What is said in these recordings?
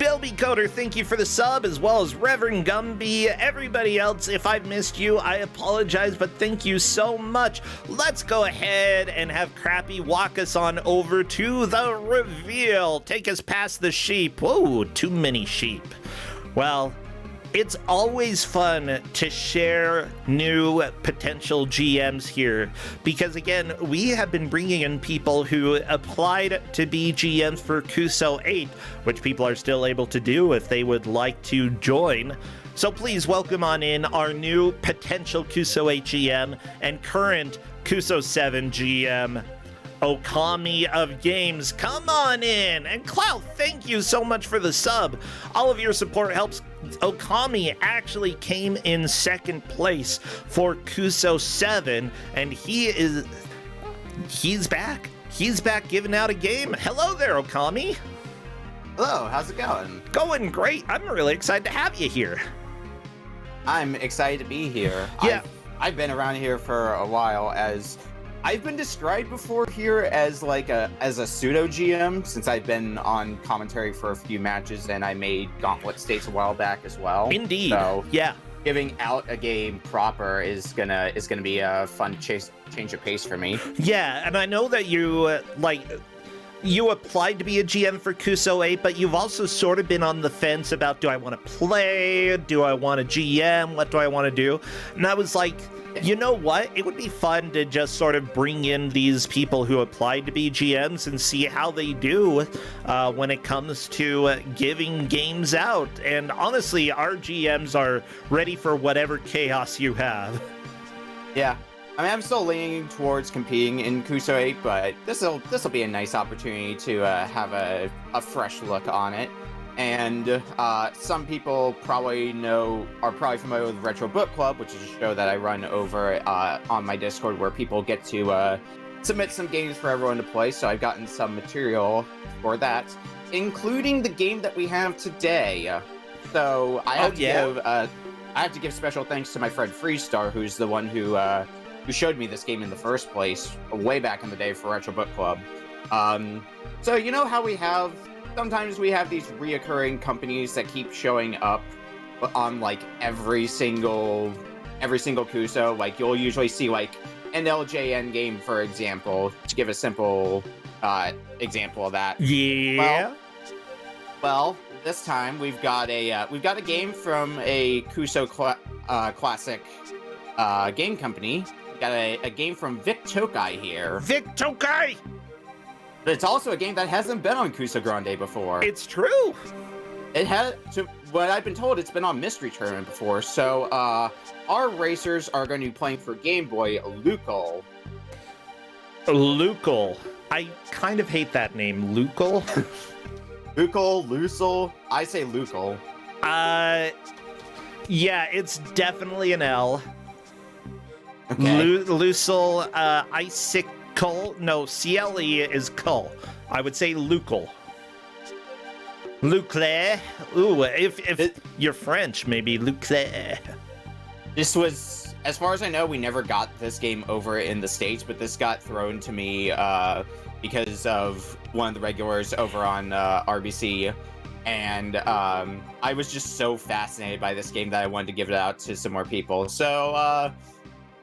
Shelby Coder, thank you for the sub, as well as Reverend Gumby. Everybody else, if I've missed you, I apologize, but thank you so much. Let's go ahead and have Crappy walk us on over to the reveal. Take us past the sheep. Whoa, too many sheep. Well, it's always fun to share new potential GMs here because, again, we have been bringing in people who applied to be GMs for Kusog7ande, which people are still able to do if they would like to join. So please welcome on in our new potential Kusog7ande GM and current Kusog7 GM, Okami of Games. Come on in. And Clout, thank you so much for the sub. All of your support helps. Okami actually came in second place for Kusog7, and he's back. He's back giving out a game. Hello there, Okami. Hello, how's it going? Going great. I'm really excited to have you here. I'm excited to be here. Yeah. I've been around here for a while, as I've been described before here as a pseudo GM, since I've been on commentary for a few matches and I made Gauntlet States a while back as well. Indeed. So yeah. Giving out a game proper is gonna be a fun change of pace for me. Yeah, and I know that you you applied to be a GM for Kusog7ande, but you've also sort of been on the fence about, do I want to play? Do I want to GM? What do I want to do? And I was like, you know what? It would be fun to just sort of bring in these people who applied to be GMs and see how they do when it comes to giving games out. And honestly, our GMs are ready for whatever chaos you have. Yeah. I mean, I'm still leaning towards competing in Kusog7ande, but this'll be a nice opportunity to have a fresh look on it. And some people are probably familiar with Retro Book Club, which is a show that I run over on my Discord, where people get to submit some games for everyone to play. So I've gotten some material for that, including the game that we have today. So I have to give special thanks to my friend Freestar, who's the one who showed me this game in the first place, way back in the day for Retro Book Club. So you know how sometimes we have these reoccurring companies that keep showing up on like every single Kuso. Like you'll usually see like an LJN game, for example, to give a simple example of that. Yeah. Well, this time we've got a game from a Kuso classic game company. We got a game from Vic Tokai here. Vic Tokai! But it's also a game that hasn't been on Kusog7ande before. It's true. It has, to what I've been told, it's been on Mystery Tournament before. So our racers are going to be playing for Game Boy Lucle. Lucle. I kind of hate that name. Lucle? Lucel. I say Lucle. Yeah, it's definitely an L. Okay. Lucel, Icicle. No, CLE is cull. I would say Lucle. Lucle. Ooh, if you're French, maybe Lucle. This was, as far as I know, we never got this game over in the States, but this got thrown to me because of one of the regulars over on RBC. And I was just so fascinated by this game that I wanted to give it out to some more people. So,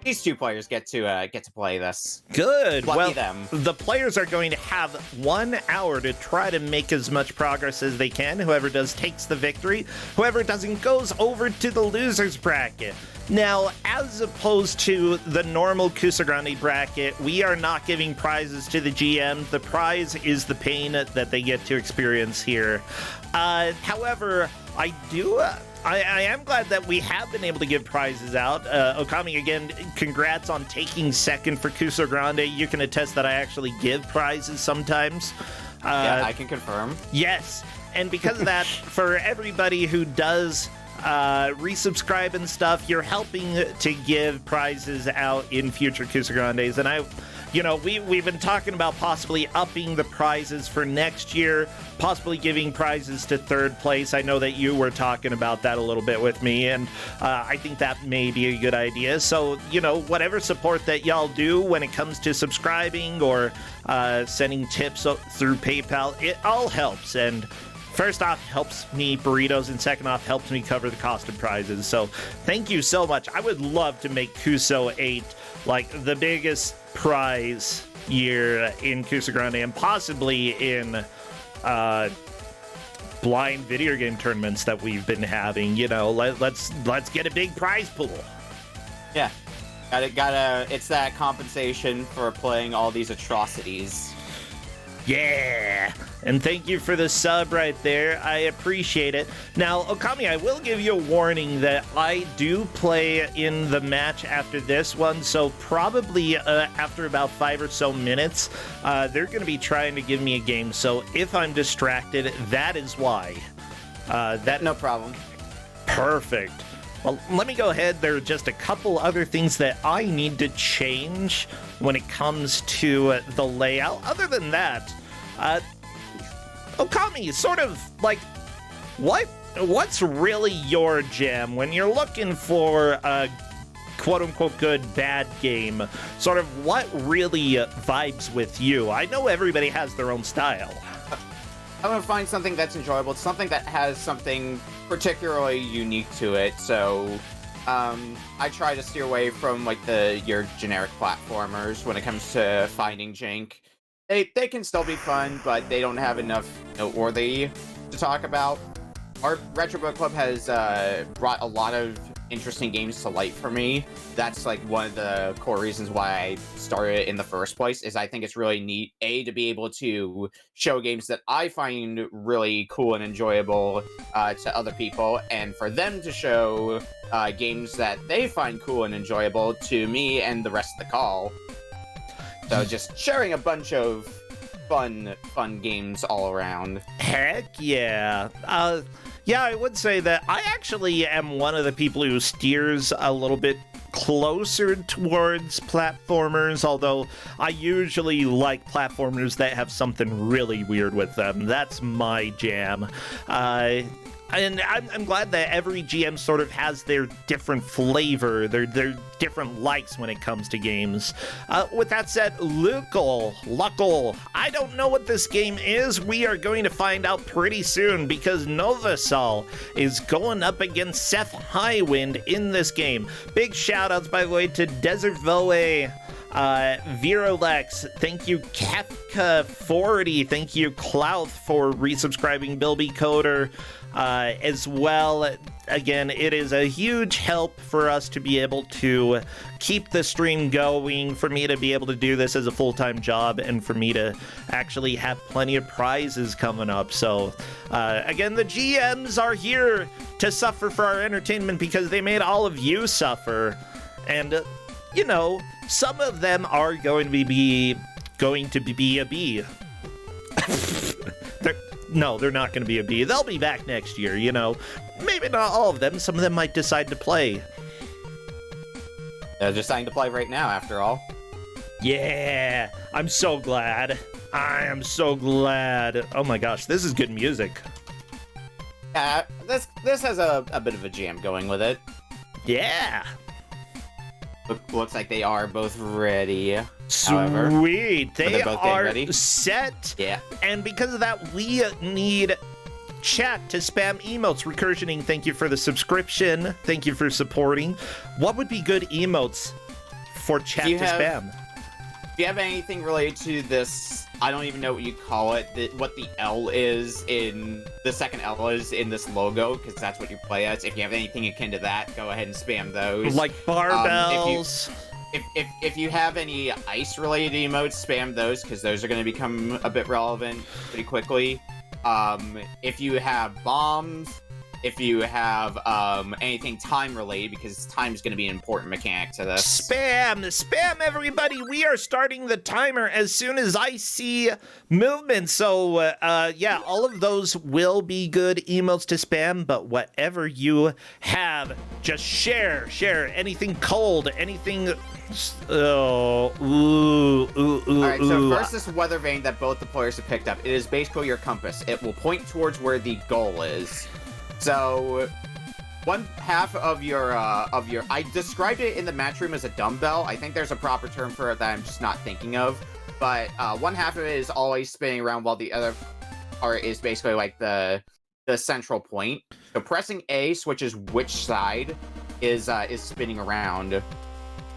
these two players get to play this. Good. Lucky well, them. The players are going to have 1 hour to try to make as much progress as they can. Whoever does takes the victory. Whoever doesn't goes over to the losers bracket. Now, as opposed to the normal Kusog7ande bracket, we are not giving prizes to the GM. The prize is the pain that they get to experience here. However, I am glad that we have been able to give prizes out. Okami, again, congrats on taking second for Kusog7ande. You can attest that I actually give prizes sometimes. Yeah, I can confirm. Yes, and because of that, for everybody who does resubscribe and stuff, you're helping to give prizes out in future Kusog7andes. And we've been talking about possibly upping the prizes for next year, possibly giving prizes to third place. I know that you were talking about that a little bit with me, and I think that may be a good idea. So, whatever support that y'all do when it comes to subscribing or sending tips through PayPal, it all helps. And first off, helps me burritos, and second off, helps me cover the cost of prizes. So thank you so much. I would love to make Kuso8 like the biggest prize year in Kusog7ande and possibly in blind video game tournaments that we've been having. You know, let's get a big prize pool. Yeah, gotta. It's that compensation for playing all these atrocities. Yeah, and thank you for the sub right there. I appreciate it. Now, Okami, I will give you a warning that I do play in the match after this one, so probably after about 5 or so minutes, they're going to be trying to give me a game. So if I'm distracted, that is why. No problem. Perfect. Well, let me go ahead. There are just a couple other things that I need to change when it comes to the layout. Other than that, Okami, sort of like, what's really your jam when you're looking for a quote-unquote good bad game? Sort of what really vibes with you? I know everybody has their own style. I'm gonna find something that's enjoyable, something that has something particularly unique to it. So, I try to steer away from like your generic platformers when it comes to finding jank. They can still be fun, but they don't have enough noteworthy to talk about. Our Retro Book Club has brought a lot of interesting games to light for me. That's like one of the core reasons why I started in the first place, is I think it's really neat, to be able to show games that I find really cool and enjoyable to other people, and for them to show games that they find cool and enjoyable to me and the rest of the call. So just sharing a bunch of fun games all around. Heck yeah. Yeah, I would say that I actually am one of the people who steers a little bit closer towards platformers, although I usually like platformers that have something really weird with them. That's my jam. And I'm glad that every GM sort of has their different flavor, their different likes when it comes to games. With that said, Lucle, I don't know what this game is. We are going to find out pretty soon, because Novasol is going up against Seth Highwind in this game. Big shout-outs, by the way, to Desert Voe, Virolex, thank you Kefka40, thank you Clouth for resubscribing, Bilby Coder, as well. Again, it is a huge help for us to be able to keep the stream going, for me to be able to do this as a full-time job, and for me to actually have plenty of prizes coming up. So, again, the GMs are here to suffer for our entertainment because they made all of you suffer. And, you know, some of them are going to be a B. No, they're not going to be a B. They'll be back next year, you know. Maybe not all of them. Some of them might decide to play. They're deciding to play right now, after all. Yeah, I'm so glad. I am so glad. Oh my gosh, this is good music. This has a bit of a jam going with it. Yeah. Looks like they are both ready. However, sweet. They are ready. Set. Yeah. And because of that, we need chat to spam emotes. Recursioning, thank you for the subscription. Thank you for supporting. What would be good emotes for chat to spam? If you have anything related to this, I don't even know what you call it, what the L is in, the second L is in this logo, because that's what you play as. If you have anything akin to that, go ahead and spam those. Like barbells. If you have any ice-related emotes, spam those, because those are going to become a bit relevant pretty quickly. If you have bombs, if you have anything time-related, because time is going to be an important mechanic to this. Spam, everybody! We are starting the timer as soon as I see movement. So, yeah, all of those will be good emotes to spam, but whatever you have, just share. Anything cold, anything... Alright, so first, this weather vane that both the players have picked up, it is basically your compass. It will point towards where the goal is. So, one half of your, I described it in the match room as a dumbbell. I think there's a proper term for it that I'm just not thinking of. But, one half of it is always spinning around while the other part is basically like the central point. So pressing A switches which side is spinning around.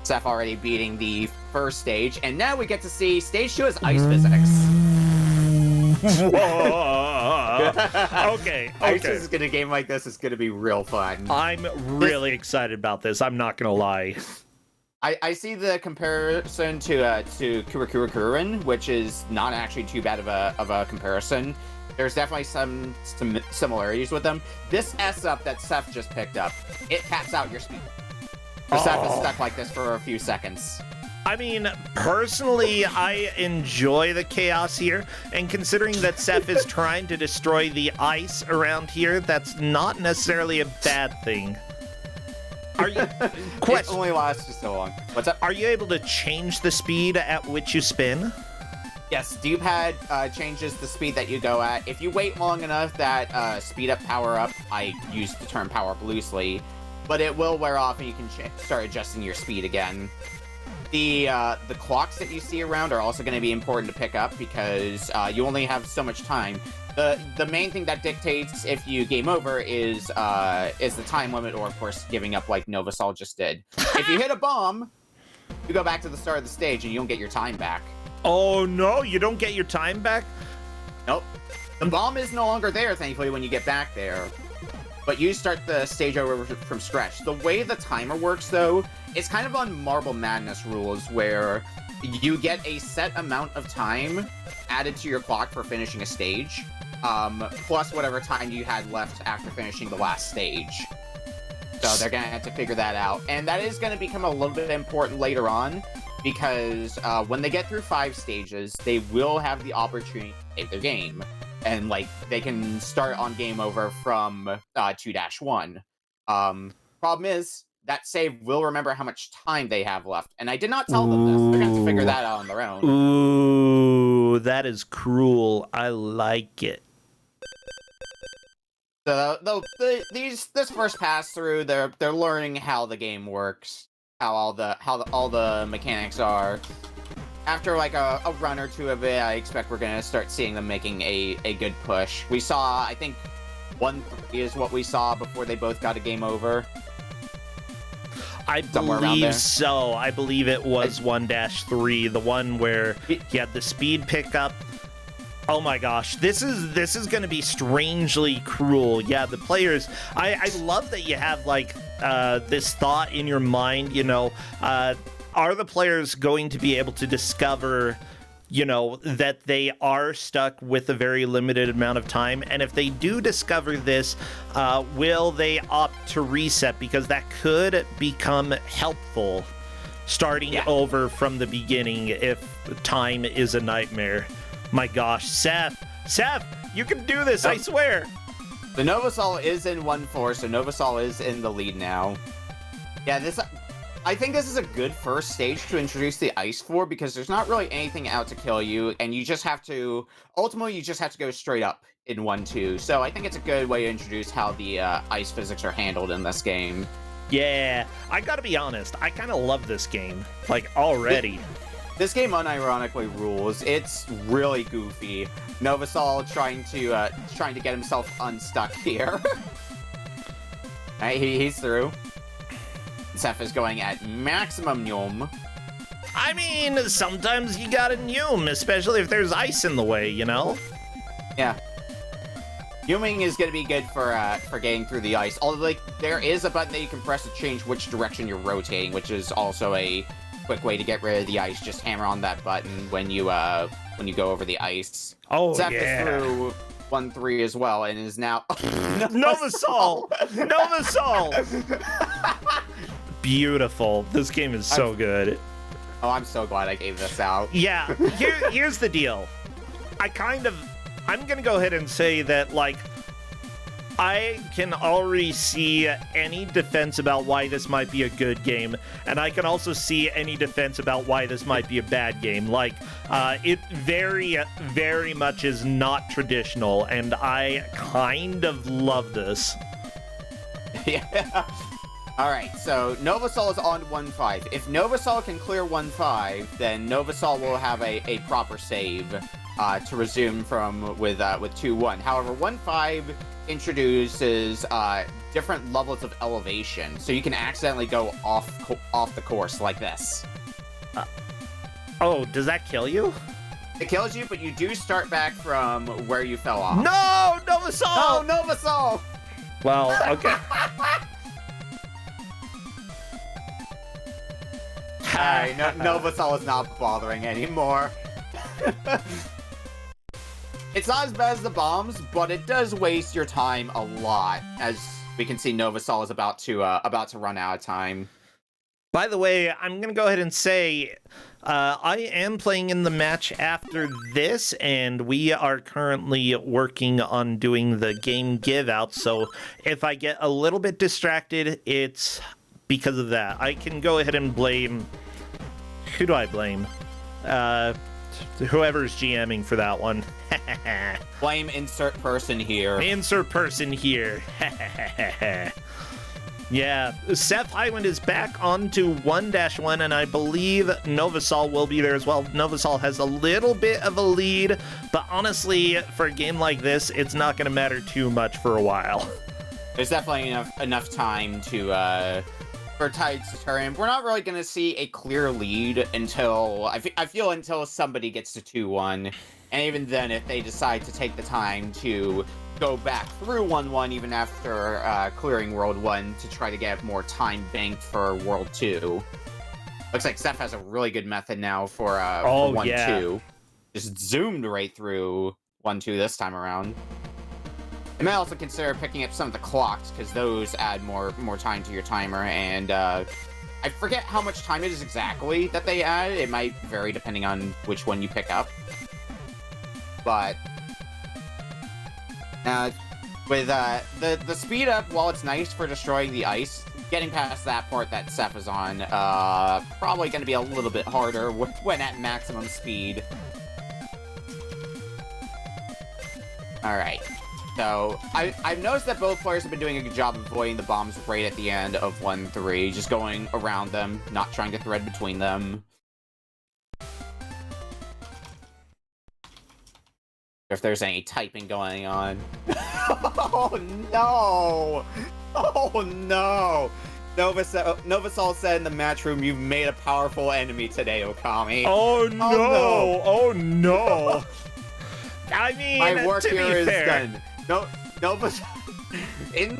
Seth already beating the first stage, and now we get to see stage 2 is ice physics. Okay. Ice is in a game like this is gonna be real fun. I'm really excited about this. I'm not gonna lie. I see the comparison to Kurikurin, which is not actually too bad of a comparison. There's definitely some similarities with them. This S-up that Seth just picked up, it caps out your speed. So Seth is stuck like this for a few seconds. I mean, personally, I enjoy the chaos here, and considering that Seth is trying to destroy the ice around here, that's not necessarily a bad thing. Are you? It only lasts just so long. What's up? Are you able to change the speed at which you spin? Yes, D-pad changes the speed that you go at. If you wait long enough, that speed up, power up, I use the term power up loosely, but it will wear off and you can start adjusting your speed again. The clocks that you see around are also going to be important to pick up because you only have so much time. The main thing that dictates if you game over is the time limit, or of course giving up like Novasol just did. If you hit a bomb, you go back to the start of the stage and you don't get your time back. Oh no, you don't get your time back? Nope. The bomb is no longer there, thankfully, when you get back there. But you start the stage over from scratch. The way the timer works, though, it's kind of on Marble Madness rules, where you get a set amount of time added to your clock for finishing a stage, plus whatever time you had left after finishing the last stage. So they're going to have to figure that out. And that is going to become a little bit important later on, because when they get through 5 stages, they will have the opportunity to save their game. And, like, they can start on game over from 2-1. Problem is, that save will remember how much time they have left. And I did not tell them this. They're going to have to figure that out on their own. Ooh, that is cruel. I like it. So this first pass through, they're learning how the game works, how all the mechanics are. After like a run or two of it, I expect we're gonna start seeing them making a good push. We saw, I think, 1-3 is what we saw before they both got a game over. I believe so. I believe it was 1-3, the one where he had the speed pickup. Oh my gosh, this is going to be strangely cruel. Yeah, the players, I love that you have like this thought in your mind, you know, are the players going to be able to discover, you know, that they are stuck with a very limited amount of time? And if they do discover this, will they opt to reset? Because that could become helpful starting over from the beginning if time is a nightmare. My gosh, Seth, you can do this, I swear. The Novasol is in 1-4, so Novasol is in the lead now. Yeah, I think this is a good first stage to introduce the ice for, because there's not really anything out to kill you, and you just have to, ultimately you just have to go straight up in 1-2. So I think it's a good way to introduce how the ice physics are handled in this game. Yeah, I gotta be honest, I kind of love this game, like, already. This game unironically rules. It's really goofy. Novasol trying to get himself unstuck here. Alright, he's through. Seth is going at maximum Nyum. I mean, sometimes you gotta Nyum, especially if there's ice in the way, you know? Yeah. Nyuming is gonna be good for getting through the ice. Although, like, there is a button that you can press to change which direction you're rotating, which is also a quick way to get rid of the ice. Just hammer on that button when you go over the ice. Oh, Seth yeah. is through 1-3 as well, and is now Novasol! Beautiful. This game is so good. Oh, I'm so glad I gave this out. Yeah, here's the deal. I'm gonna go ahead and say that, like, I can already see any defense about why this might be a good game, and I can also see any defense about why this might be a bad game. Like, it very, very much is not traditional, and I kind of love this. Yeah. Alright, so Novasol is on 1-5. If Novasol can clear 1-5, then Novasol will have a proper save. to resume with 2-1. However, 1-5 introduces different levels of elevation, so you can accidentally go off the course like this. Oh, does that kill you? It kills you, but you do start back from where you fell off. No, Novasol! No, Novasol! Well, okay. Alright, Novasol is not bothering anymore. It's not as bad as the bombs, but it does waste your time a lot. As we can see, Novasol is about to run out of time. By the way, I'm going to go ahead and say I am playing in the match after this, and we are currently working on doing the game give out. So if I get a little bit distracted, it's because of that. I can go ahead and blame... Who do I blame? Whoever's GMing for that one. Blame insert person here. Insert person here. Yeah, Seth Highland is back onto 1-1, and I believe Novasol will be there as well. Novasol has a little bit of a lead, but honestly, for a game like this, it's not going to matter too much for a while. There's definitely enough time to for tides to turn. We're not really going to see a clear lead until I feel until somebody gets to 2-1, and even then, if they decide to take the time to go back through 1-1 even after clearing World 1 to try to get more time banked for World 2. Looks like Seth has a really good method now for 1-2. Yeah. Just zoomed right through 1-2 this time around. You may also consider picking up some of the clocks, because those add more time to your timer, and I forget how much time it is exactly that they add. It might vary depending on which one you pick up. But with the speed up, while it's nice for destroying the ice, getting past that part that Seth is on, probably going to be a little bit harder when at maximum speed. Alright, so I've noticed that both players have been doing a good job of avoiding the bombs right at the end of 1-3, just going around them, not trying to thread between them. If there's any typing going on. Oh no! Oh no! Novasol said in the match room, "You've made a powerful enemy today, Okami." Oh no! Oh no! I mean, my work to here be is fair. done. Novasol. In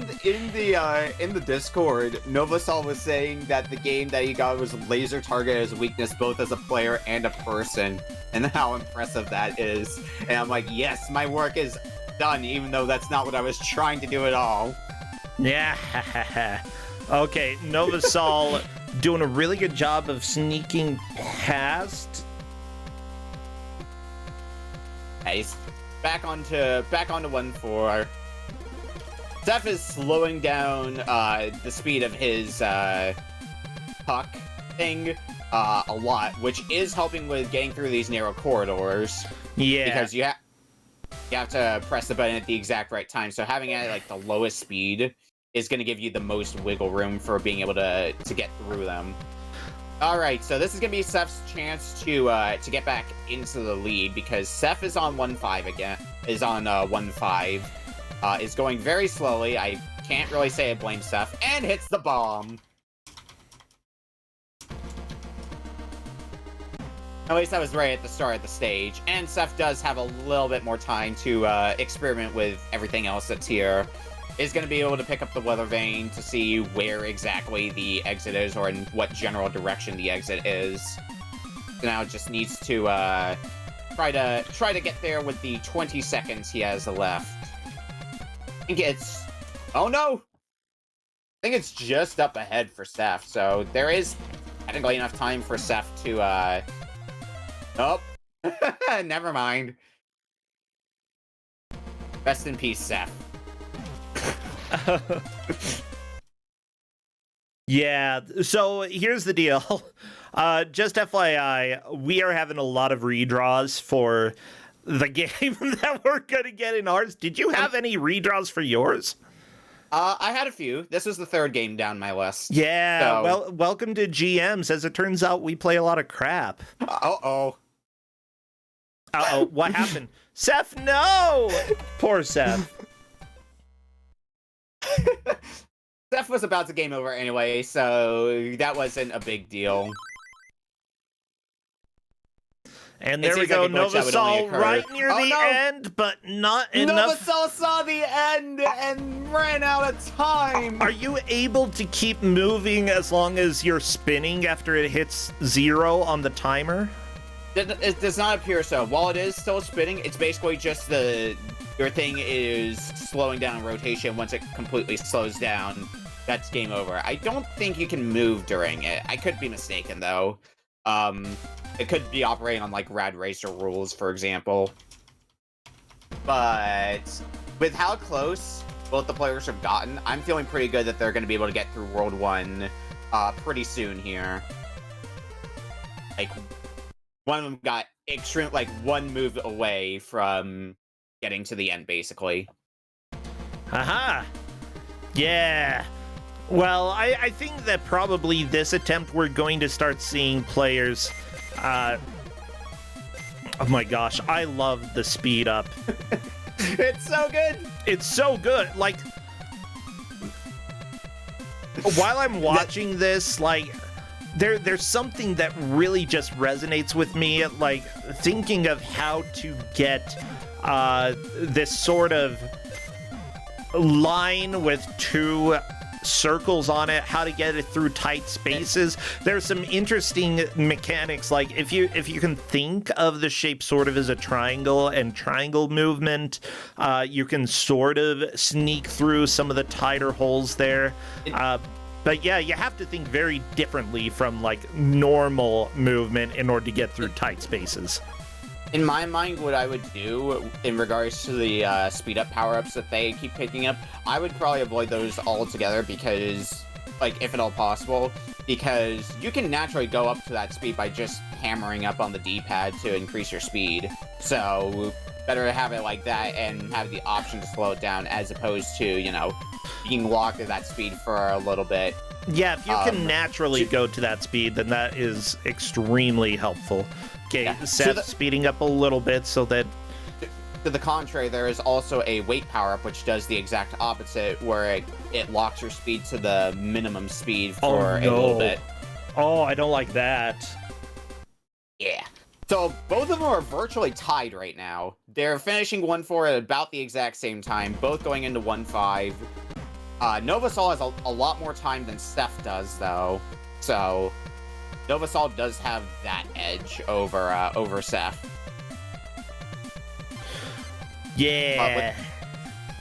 the Discord, Novasol was saying that the game that he got was laser target as a weakness, both as a player and a person, and how impressive that is. And I'm like, yes, my work is done, even though that's not what I was trying to do at all. Yeah. Okay, Novasol doing a really good job of sneaking past. Yeah, he's back onto 1-4. Seth is slowing down the speed of his puck thing a lot, which is helping with getting through these narrow corridors. Yeah. Because you have to press the button at the exact right time, so having it at like the lowest speed is going to give you the most wiggle room for being able to get through them. Alright, so this is going to be Seth's chance to get back into the lead, because Seth is on 1-5 again, is on 1-5. Is going very slowly. I can't really say I blame Seth, and hits the bomb. At least I was right at the start of the stage, and Seth does have a little bit more time to experiment with everything else that's here. Is going to be able to pick up the weather vane to see where exactly the exit is, or in what general direction the exit is. So now it just needs to try to get there with the 20 seconds he has left. I think it's... Oh no! I think it's just up ahead for Seth, so there is technically enough time for Seth to, Oh! Never mind. Rest in peace, Seth. Yeah, so here's the deal. Just FYI, we are having a lot of redraws for the game that we're gonna get in ours. Did you have any redraws for yours? I had a few. This was the third game down my list. Yeah, so... well, welcome to GMs. As it turns out, we play a lot of crap. Uh-oh. Uh-oh, what happened? Seth, no! Poor Seth. Seth was about to game over anyway, so that wasn't a big deal. And there we go, Novasol right near the end, but not enough. Novasol saw the end and ran out of time. Are you able to keep moving as long as you're spinning after it hits 0 on the timer? It does not appear so. While it is still spinning, it's basically just your thing is slowing down rotation. Once it completely slows down, that's game over. I don't think you can move during it. I could be mistaken, though. It could be operating on, like, Rad Racer rules, for example. But with how close both the players have gotten, I'm feeling pretty good that they're going to be able to get through World 1 pretty soon here. Like, one of them got extreme, like, one move away from getting to the end, basically. Haha! Yeah! Well, I think that probably this attempt we're going to start seeing players... oh my gosh, I love the speed up. It's so good! It's so good! Like, while I'm watching this, like, there's something that really just resonates with me, like, thinking of how to get this sort of line with 2 circles on it, how to get it through tight spaces. There's some interesting mechanics, like if you can think of the shape sort of as a triangle and triangle movement, you can sort of sneak through some of the tighter holes there. But yeah, you have to think very differently from like normal movement in order to get through tight spaces. In my mind, what I would do in regards to the speed up power-ups that they keep picking up, I would probably avoid those altogether because, like, if at all possible, because you can naturally go up to that speed by just hammering up on the D-pad to increase your speed. So, better to have it like that and have the option to slow it down as opposed to, you know, being locked at that speed for a little bit. Yeah, if you can naturally go to that speed, then that is extremely helpful. Okay, yeah. Seth speeding up a little bit so that... To the contrary, there is also a weight power-up which does the exact opposite, where it locks your speed to the minimum speed for a little bit. Oh, I don't like that. Yeah. So, both of them are virtually tied right now. They're finishing 1-4 at about the exact same time, both going into 1-5. Novasol has a lot more time than Steph does, though. So... Novasol does have that edge over Seth. Yeah.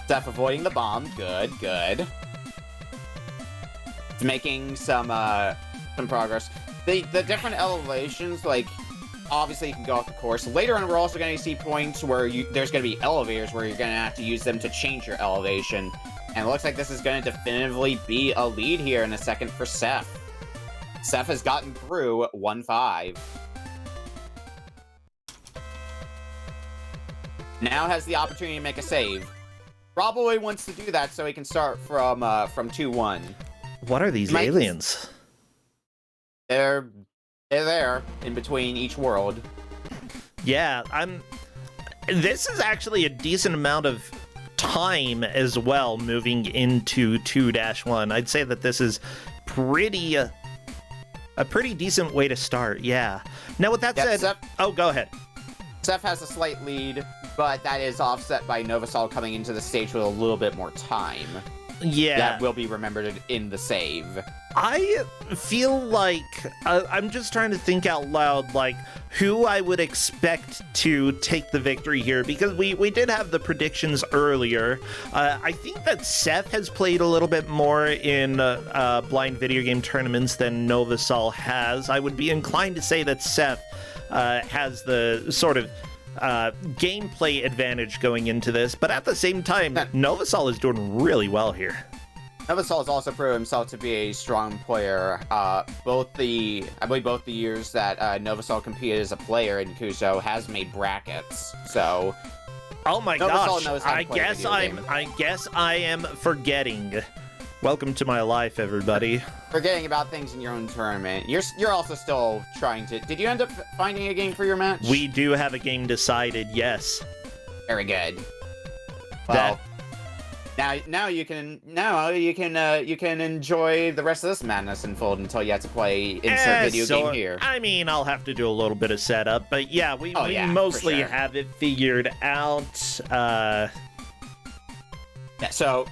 Seth avoiding the bomb. Good, good. It's making some progress. The different elevations, like, obviously you can go off the course. Later on, we're also going to see points where there's going to be elevators where you're going to have to use them to change your elevation. And it looks like this is going to definitively be a lead here in a second for Seth. Seth has gotten through 1-5. Now has the opportunity to make a save. Probably wants to do that so he can start from 2-1. What are these aliens? They're there in between each world. Yeah, this is actually a decent amount of time as well moving into 2-1. I'd say that this is a pretty decent way to start, yeah. Now, with that said... Oh, go ahead. Seth has a slight lead, but that is offset by Novasol coming into the stage with a little bit more time. Yeah. That will be remembered in the save. I feel like... I'm just trying to think out loud, like, who I would expect to take the victory here, because we did have the predictions earlier. I think that Seth has played a little bit more in blind video game tournaments than Novasol has. I would be inclined to say that Seth has the sort of gameplay advantage going into this, but at the same time, Novasol is doing really well here. Novasol has also proven himself to be a strong player. I believe both the years that Novasol competed as a player in Kuso has made brackets. So, oh my gosh! I guess I am forgetting Welcome to my life, everybody. Forgetting about things in your own tournament. You're also still trying to... Did you end up finding a game for your match? We do have a game decided, yes. Very good. Well, now you can enjoy the rest of this madness unfold until you have to play insert video game here. I mean, I'll have to do a little bit of setup, but yeah, we mostly have it figured out. So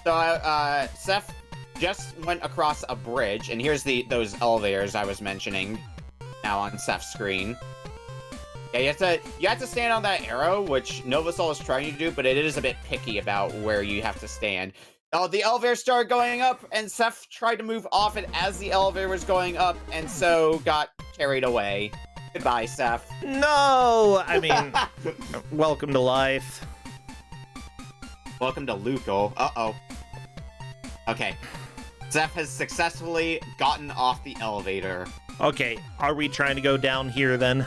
Seth just went across a bridge, and here's those elevators I was mentioning now on Seth's screen. Yeah, you have to stand on that arrow, which Novasol is trying to do, but it is a bit picky about where you have to stand. Oh, the elevator started going up, and Seth tried to move off it as the elevator was going up, and so got carried away. Goodbye, Seth. No! I mean, welcome to life. Welcome to Lucle. Uh-oh. Okay. Seth has successfully gotten off the elevator. Okay, are we trying to go down here then?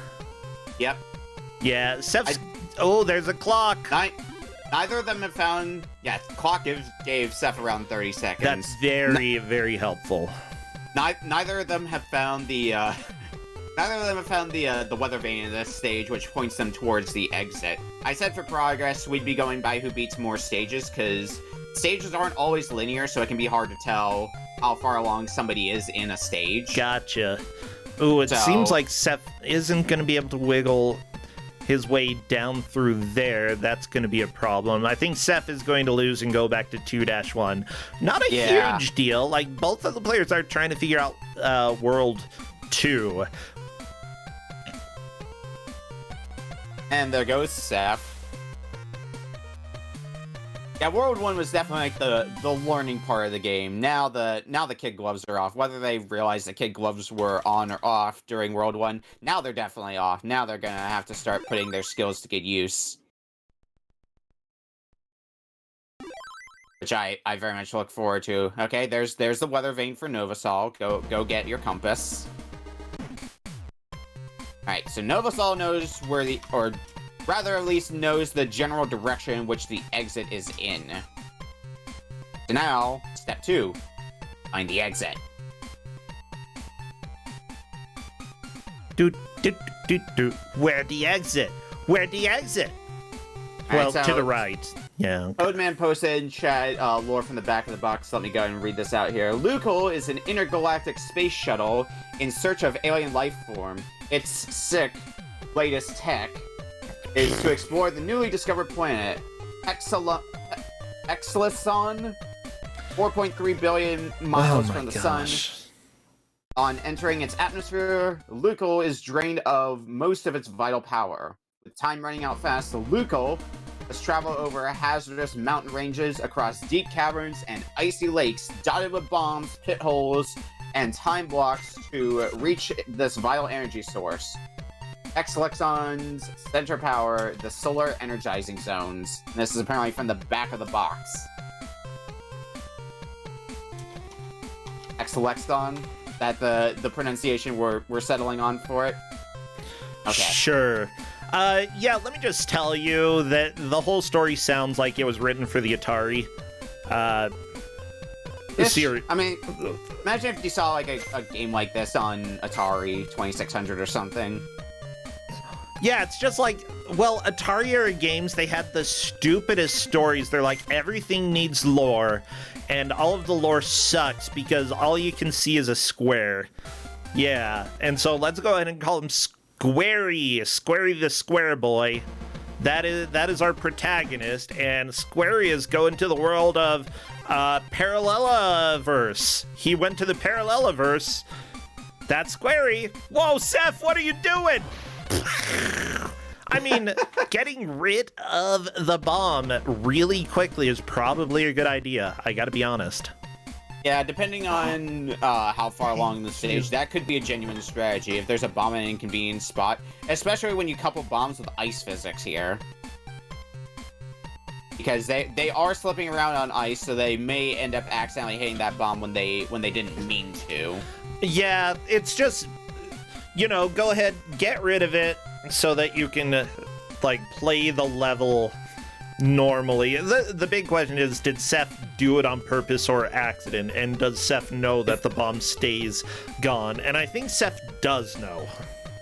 Yep. Yeah, Seth's... Oh, there's a clock! Neither of them have found... Yeah, the clock gave Seth around 30 seconds. That's very, very helpful. Neither of them have found the... Neither of them have found the weather vane in this stage, which points them towards the exit. I said for progress, we'd be going by who beats more stages, because stages aren't always linear, so it can be hard to tell how far along somebody is in a stage. Gotcha. Ooh, it seems like Seth isn't going to be able to wiggle his way down through there. That's going to be a problem. I think Seth is going to lose and go back to 2-1. Not a huge deal. Like, both of the players are trying to figure out World 2. And there goes Seth. Yeah, World 1 was definitely like the learning part of the game. Now the kid gloves are off. Whether they realize the kid gloves were on or off during World 1, now they're definitely off. Now they're gonna have to start putting their skills to good use. Which I very much look forward to. Okay, there's the weather vane for Novasol. Go get your compass. Alright, so Novasol knows where or rather at least knows the general direction in which the exit is in. So now, step 2, find the exit. Where the exit? Where the exit? Well, so, to the right. Yeah. Okay. Oldman posted in chat lore from the back of the box. Let me go and read this out here. Lucle is an intergalactic space shuttle in search of alien life form. Its sick, latest tech is to explore the newly discovered planet Exelon, 4.3 billion miles from the sun. On entering its atmosphere, Lucle is drained of most of its vital power. With time running out fast, the Lucle must travel over hazardous mountain ranges across deep caverns and icy lakes dotted with bombs, pit holes, and time blocks to reach this vital energy source. Exelon's center power, the solar energizing zones. And this is apparently from the back of the box. Exelon, that the pronunciation we're settling on for it? Okay. Sure. Yeah, let me just tell you that the whole story sounds like it was written for the Atari. I mean, imagine if you saw like a game like this on Atari 2600 or something. Yeah, it's just like, well, Atari-era games, they had the stupidest stories. They're like, everything needs lore, and all of the lore sucks because all you can see is a square. Yeah, and so let's go ahead and call him Squarey the Square Boy. That is our protagonist, and Squarey is going to the world of Parallelaverse. He went to the Parallelaverse. That's Squarey. Whoa, Seth, what are you doing? I mean, getting rid of the bomb really quickly is probably a good idea. I gotta be honest. Yeah, depending on how far along the stage, that could be a genuine strategy if there's a bomb in an inconvenient spot, especially when you couple bombs with ice physics here. Because they are slipping around on ice, so they may end up accidentally hitting that bomb when they didn't mean to. Yeah, it's just, you know, go ahead, get rid of it so that you can, like, play the level normally. The big question is, did Seth do it on purpose or accident? And does Seth know that the bomb stays gone? And I think Seth does know.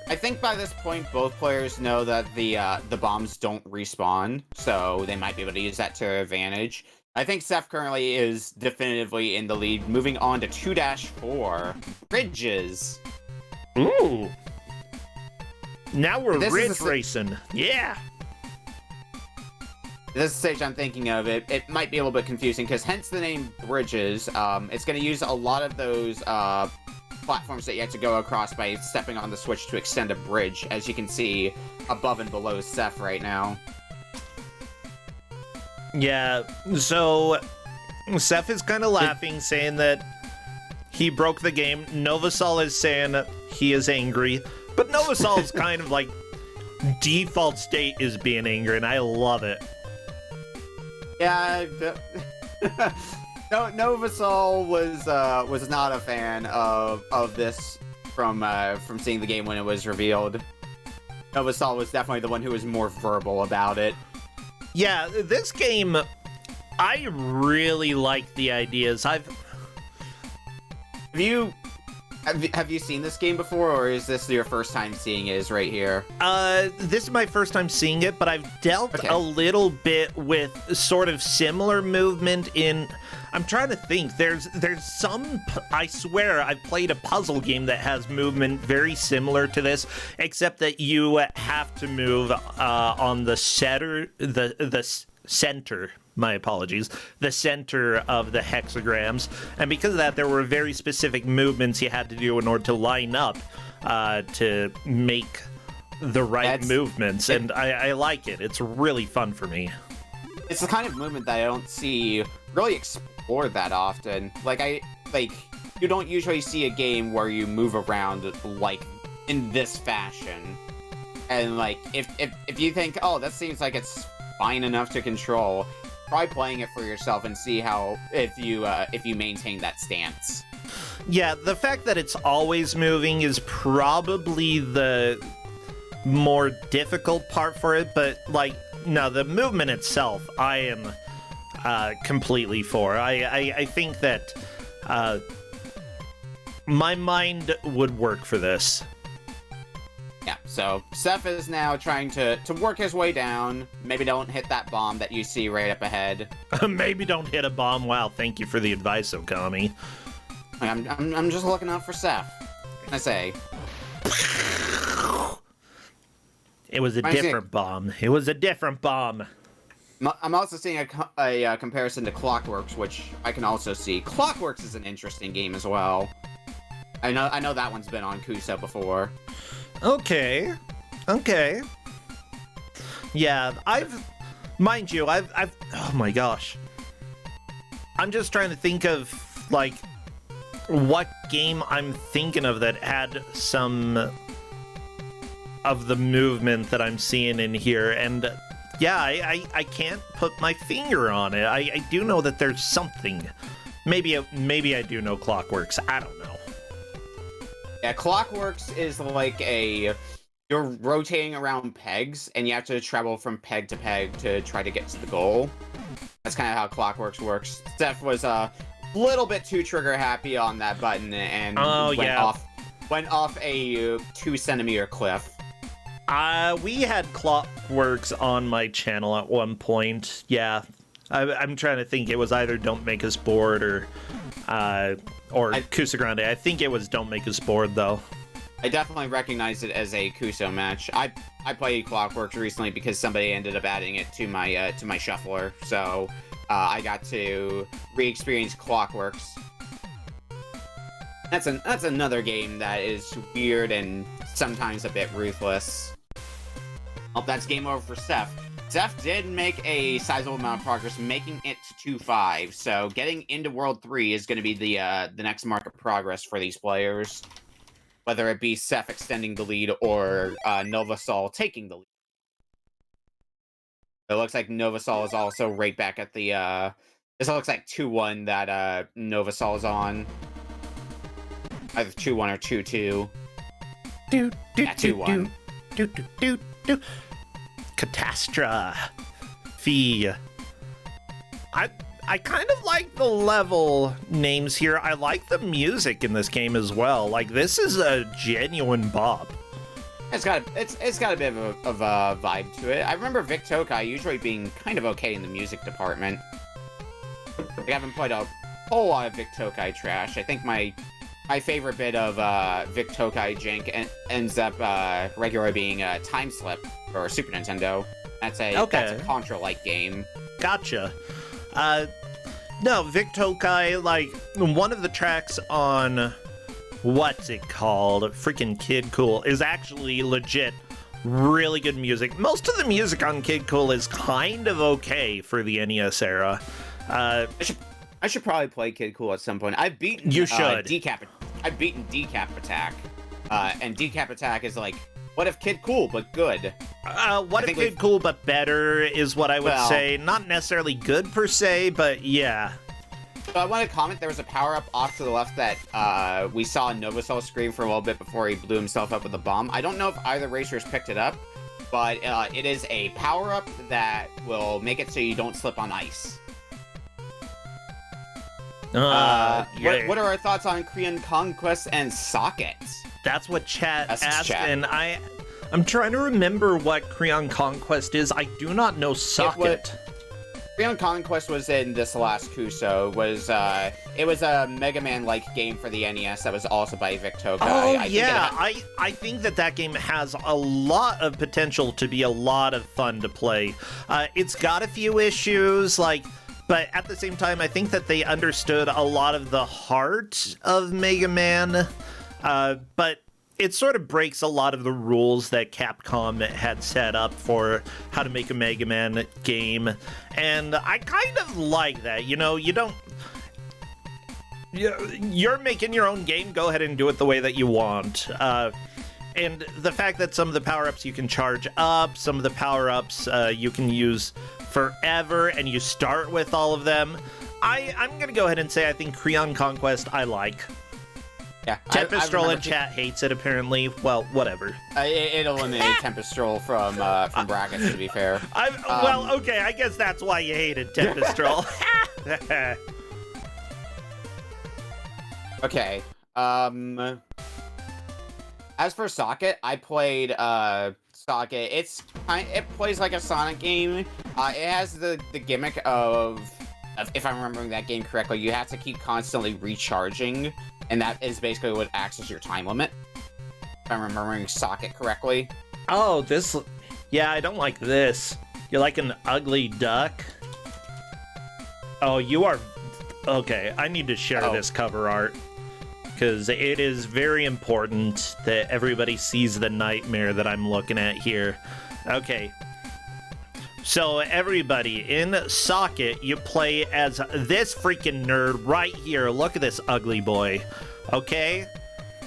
I think by this point, both players know that the bombs don't respawn, so they might be able to use that to their advantage. I think Seth currently is definitively in the lead. Moving on to 2-4, Bridges. Ooh. Now we're ridge racing. Yeah. This is the stage I'm thinking of. It might be a little bit confusing, because hence the name Bridges. It's going to use a lot of those platforms that you have to go across by stepping on the switch to extend a bridge, as you can see above and below Seth right now. Yeah, so Seth is kind of laughing, saying that he broke the game. Novasol is saying he is angry, but Novasol's kind of like default state is being angry, and I love it. Yeah, Novasol was not a fan of this from seeing the game when it was revealed. Novasol was definitely the one who was more verbal about it. Yeah, this game, I really like the ideas. Have you seen this game before, or is this your first time seeing it? Is right here? This is my first time seeing it, but I've dealt a little bit with sort of similar movement in. I'm trying to think. There's some. I swear I've played a puzzle game that has movement very similar to this, except that you have to move on the center. The center. My apologies. The center of the hexagrams, and because of that, there were very specific movements you had to do in order to line up to make the right movements, and I like it. It's really fun for me. It's the kind of movement that I don't see really explored that often. You don't usually see a game where you move around like in this fashion. And like if you think, oh, that seems like it's fine enough to control, try playing it for yourself and see how if you maintain that stance. Yeah, the fact that it's always moving is probably the more difficult part for it, but like, no, the movement itself, I am completely for. I think that my mind would work for this. Yeah, so Seth is now trying to work his way down. Maybe don't hit that bomb that you see right up ahead. Maybe don't hit a bomb. Wow, thank you for the advice, Okami. I'm just looking out for Seth. What can I say? It was a different bomb. It was a different bomb. I'm also seeing a comparison to Clockworks, which I can also see. Clockworks is an interesting game as well. I know that one's been on Kuso before. Okay. Yeah, mind you, I've oh my gosh. I'm just trying to think of like what game I'm thinking of that had some of the movement that I'm seeing in here, and yeah, I can't put my finger on it. I do know that there's something. Maybe I do know Clockworks. I don't know. Yeah, Clockworks is like you're rotating around pegs, and you have to travel from peg to peg to try to get to the goal. That's kind of how Clockworks works. Steph was a little bit too trigger happy on that button and went off a 2-centimeter cliff. We had Clockworks on my channel at one point. Yeah, I'm trying to think. It was either Don't Make Us Bored or Kusog7ande. I think it was Don't Make Us Bored, though. I definitely recognized it as a Kuso match. I played Clockworks recently because somebody ended up adding it to my shuffler, so I got to re-experience Clockworks. That's another game that is weird and sometimes a bit ruthless. Oh, that's game over for Seth. Seth did make a sizable amount of progress, making it to 2-5. So getting into World 3 is going to be the next mark of progress for these players. Whether it be Seth extending the lead or Novasol taking the lead. It looks like Novasol is also right back at the... this looks like 2-1 that Novasol is on. Either 2-1 or 2-2. Yeah, 2-1. Catastrophe. Fee. I kind of like the level names here. I like the music in this game as well. Like, this is a genuine bop. It's got a bit of a vibe to it. I remember Vic Tokai usually being kind of okay in the music department. I haven't played a whole lot of Vic Tokai trash. I think my favorite bit of Vic Tokai jank ends up regularly being Time Slip for Super Nintendo. That's a Contra-like game. Gotcha. No, Vic Tokai, like, one of the tracks on, what's it called? Freaking Kid Cool is actually legit really good music. Most of the music on Kid Cool is kind of okay for the NES era. I should probably play Kid Cool at some point. I've beaten I've beaten Decap Attack. And Decap Attack is like, what if Kid Cool, but good? What if Kid Cool, but better is what I would say. Not necessarily good per se, but yeah. So I want to comment, there was a power-up off to the left that we saw Novosel scream for a little bit before he blew himself up with a bomb. I don't know if either racers picked it up, but it is a power-up that will make it so you don't slip on ice. What are our thoughts on Korean Conquest and Sockets? That's what chat asked, and I'm trying to remember what Korean Conquest is. I do not know Socket. Korean Conquest was in this last Kuso. It was a Mega Man-like game for the NES that was also by Vic Tokai. Oh, I think that game has a lot of potential to be a lot of fun to play. It's got a few issues, but at the same time, I think that they understood a lot of the heart of Mega Man, but it sort of breaks a lot of the rules that Capcom had set up for how to make a Mega Man game, and I kind of like that. You know, you're making your own game, go ahead and do it the way that you want. And the fact that some of the power-ups you can charge up, some of the power-ups you can use forever, and you start with all of them. I'm going to go ahead and say I think Korean Conquest I like. Yeah, Tempestrol in chat hates it, apparently. Well, whatever. It eliminated Tempestrol from brackets, to be fair. Well, okay, I guess that's why you hated Tempestrol. Okay. As for Socket, I played Socket. It plays like a Sonic game. It has the gimmick of, if I'm remembering that game correctly, you have to keep constantly recharging, and that is basically what acts as your time limit. If I'm remembering Socket correctly. Oh, yeah, I don't like this. You're like an ugly duck. Oh, you are... Okay, I need to share this cover art, because it is very important that everybody sees the nightmare that I'm looking at here. Okay. So everybody, in Socket, you play as this freaking nerd right here. Look at this ugly boy. Okay?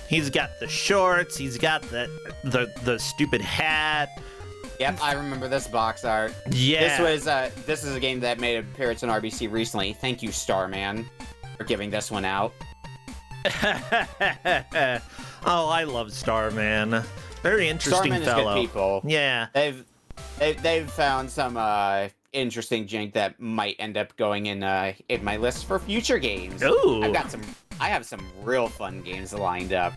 He's got the shorts, he's got the stupid hat. Yep, I remember this box art. Yeah. This is a game that made an appearance on RBC recently. Thank you, Starman, for giving this one out. Oh, I love Starman. Very interesting Starman fellow. Is good people. Yeah. They've found some interesting jank that might end up going in my list for future games. Ooh. I have some real fun games lined up.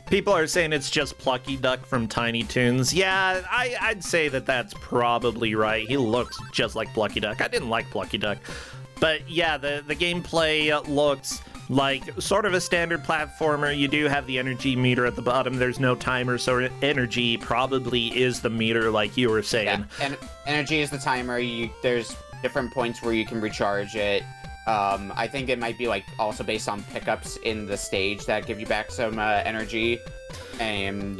People are saying it's just Plucky Duck from Tiny Toons. Yeah, I'd say that's probably right. He looks just like Plucky Duck. I didn't like Plucky Duck. But yeah, the gameplay looks like sort of a standard platformer. You do have the energy meter at the bottom. There's no timer, so energy probably is the meter, like you were saying. Yeah, and energy is the timer. There's different points where you can recharge it. I think it might be also based on pickups in the stage that give you back some energy, and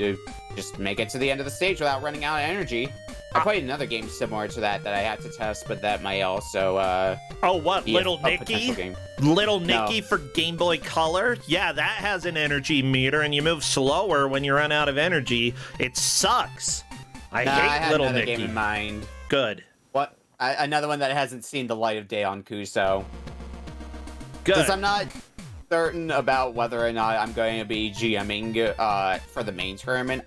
just make it to the end of the stage without running out of energy. I played another game similar to that I had to test, but that might also oh, what, Little Nicky? Little Nicky for Game Boy Color? Yeah, that has an energy meter, and you move slower when you run out of energy. It sucks. I hate Little Nicky. Game in mind. Good. What? Another one that hasn't seen the light of day on Kuso. Good. Since I'm not certain about whether or not I'm going to be GMing for the main tournament,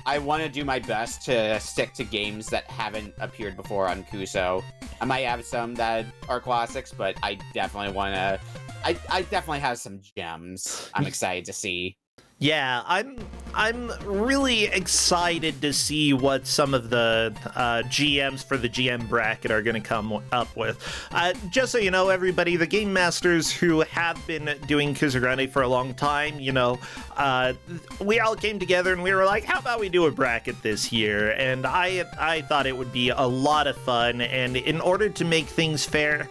I want to do my best to stick to games that haven't appeared before on Kuso. I might have some that are classics, but I definitely want to. I definitely have some gems I'm excited to see. Yeah, I'm really excited to see what some of the GMs for the GM bracket are going to come up with. Just so you know, everybody, the game masters who have been doing Kusog7ande for a long time, you know, we all came together and we were like, how about we do a bracket this year? And I thought it would be a lot of fun, and in order to make things fair,